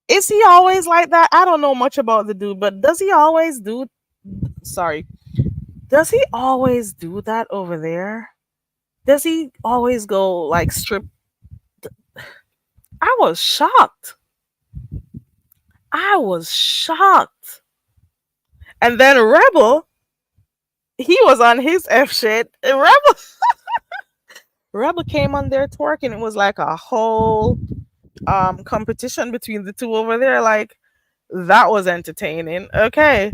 is he always like that? I don't know much about the dude, but does he always do sorry. Does he always do that over there? Does he always go like strip? I was shocked. I was shocked. And then Rebel, he was on his F shit. Rebel came on there twerking. It was like a whole competition between the two over there. Like that was entertaining. Okay.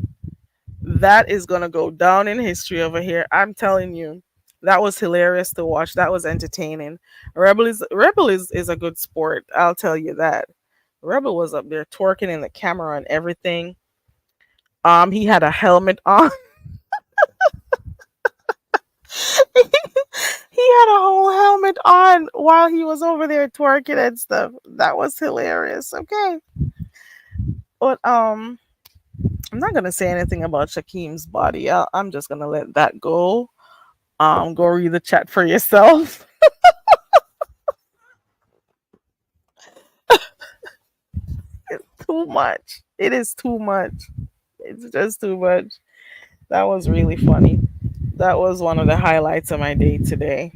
That is gonna go down in history over here. I'm telling you. That was hilarious to watch. That was entertaining. Rebel is a good sport. I'll tell you that. Rebel was up there twerking in the camera and everything. He had a helmet on. He had a whole helmet on while he was over there twerking and stuff. That was hilarious. Okay. But I'm not gonna say anything about Shakeem's body. I'm just gonna let that go. Go read the chat for yourself. It's too much. It is too much. It's just too much. That was really funny. That was one of the highlights of my day today.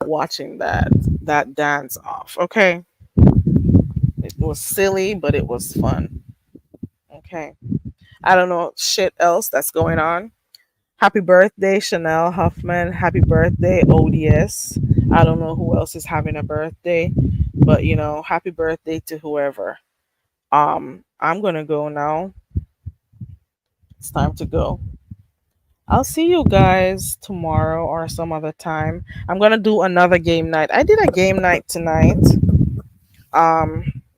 Watching that dance off. Okay. It was silly, but it was fun. Okay. I don't know shit else that's going on. Happy birthday, Chanel Huffman. Happy birthday, ODS. I don't know who else is having a birthday, but happy birthday to whoever. I'm gonna go now. It's time to go. I'll see you guys tomorrow or some other time. I'm gonna do another game night. I did a game night tonight.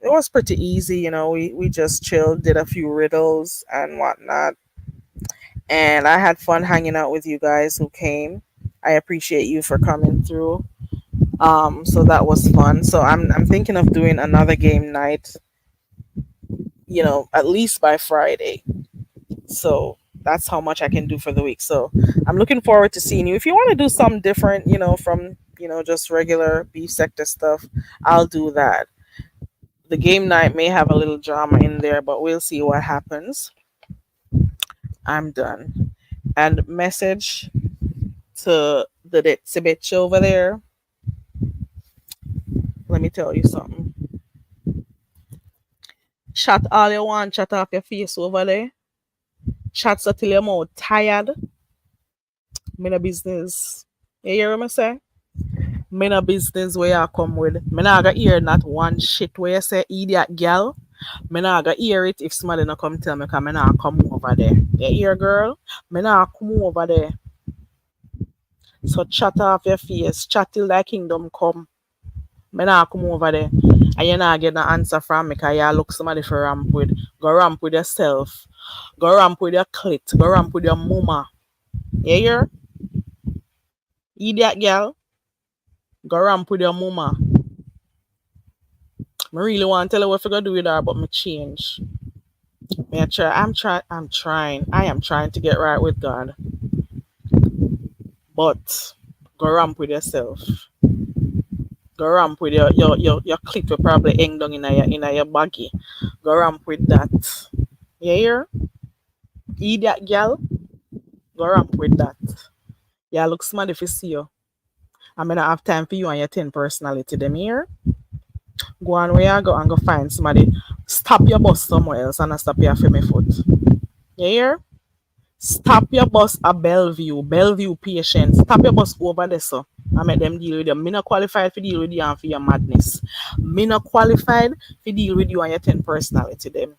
It was pretty easy, we just chilled, did a few riddles and whatnot. And I had fun hanging out with you guys who came. I appreciate you for coming through. So that was fun. So I'm thinking of doing another game night, at least by Friday. So that's how much I can do for the week. So I'm looking forward to seeing you. If you want to do something different, from just regular beef sector stuff, I'll do that. The game night may have a little drama in there, but we'll see what happens. I'm done. And message to the bitch over there. Let me tell you something. Chat all you want, chat off your face over there. Chat so till you're more tired. Me no business. You hear me say? Me no business where you come with. Me not gonna hear not one shit where you say idiot girl. Me not gonna hear it if somebody not come tell me cause me not come over there. You hear girl? Me not come over there. So chat off your face. Chat till thy kingdom come. Me not come over there. And you not get no answer from me cause you look somebody for ramp with. Go ramp with yourself. Go ramp with your clit. Go ramp with your mama. You hear? Idiot girl. Go ramp with your mama. I really want to tell you what you gonna do with her, but me change. Me I try. I'm trying. I am trying to get right with God. But go ramp with yourself. Go ramp with your clip will probably hang down in your baggy. Go ramp with that. You hear? Idiot girl. Go ramp with that. Yeah, look smart if you see you. I'm gonna have time for you and your 10 personality them here. Go on where you go and go find somebody. Stop your bus somewhere else and not stop your for me foot. You hear? Stop your bus at Bellevue. Bellevue patient. Stop your bus over there, so I make them deal with you. Me not qualified for deal with you and for your madness. Me not qualified for deal with you and your 10 personality them.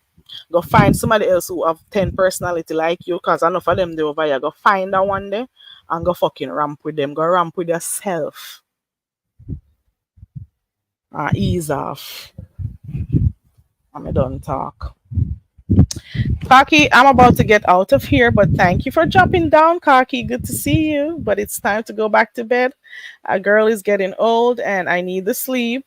Go find somebody else who have 10 personality like you, cause enough of them they over here. Go find that one there and go fucking ramp with them. Go ramp with yourself. Ease off. I'm done talk. Kaki, I'm about to get out of here, but thank you for dropping down, Kaki. Good to see you. But it's time to go back to bed. A girl is getting old and I need the sleep.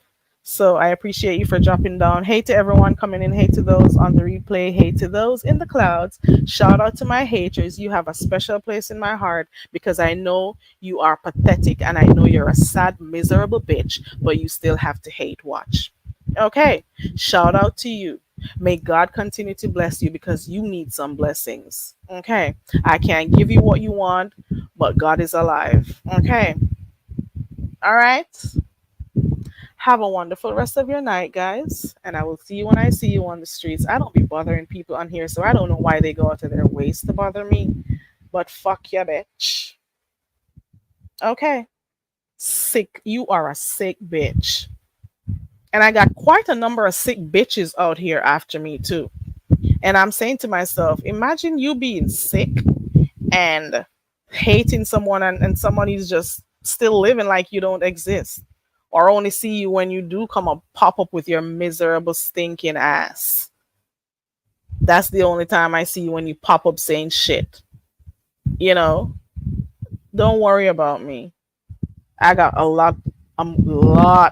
So I appreciate you for dropping down. Hey to everyone coming in. Hey to those on the replay. Hey to those in the clouds. Shout out to my haters. You have a special place in my heart because I know you are pathetic and I know you're a sad, miserable bitch, but you still have to hate watch. Okay. Shout out to you. May God continue to bless you because you need some blessings. Okay. I can't give you what you want, but God is alive. Okay. All right. Have a wonderful rest of your night, guys. And I will see you when I see you on the streets. I don't be bothering people on here, so I don't know why they go out of their ways to bother me. But fuck ya, bitch. Okay. Sick. You are a sick bitch. And I got quite a number of sick bitches out here after me, too. And I'm saying to myself, imagine you being sick and hating someone and someone is just still living like you don't exist. Or only see you when you do come up pop up with your miserable stinking ass. That's the only time I see you when you pop up saying shit. You know? Don't worry about me. I got a lot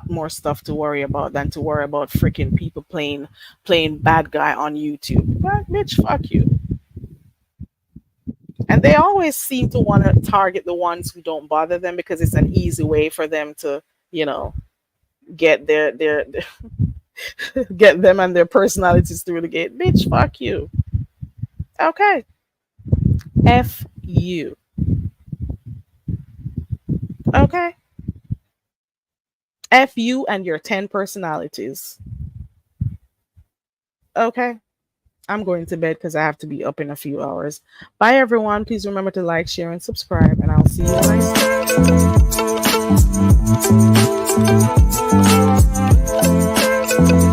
more stuff to worry about than to worry about freaking people playing bad guy on YouTube. But bitch, fuck you. And they always seem to want to target the ones who don't bother them because it's an easy way for them to, you know, get their get them and their personalities through the gate. Bitch, fuck you. Okay. F you. Okay. F you and your 10 personalities. Okay. I'm going to bed because I have to be up in a few hours. Bye, everyone. Please remember to like, share, and subscribe. And I'll see you next time.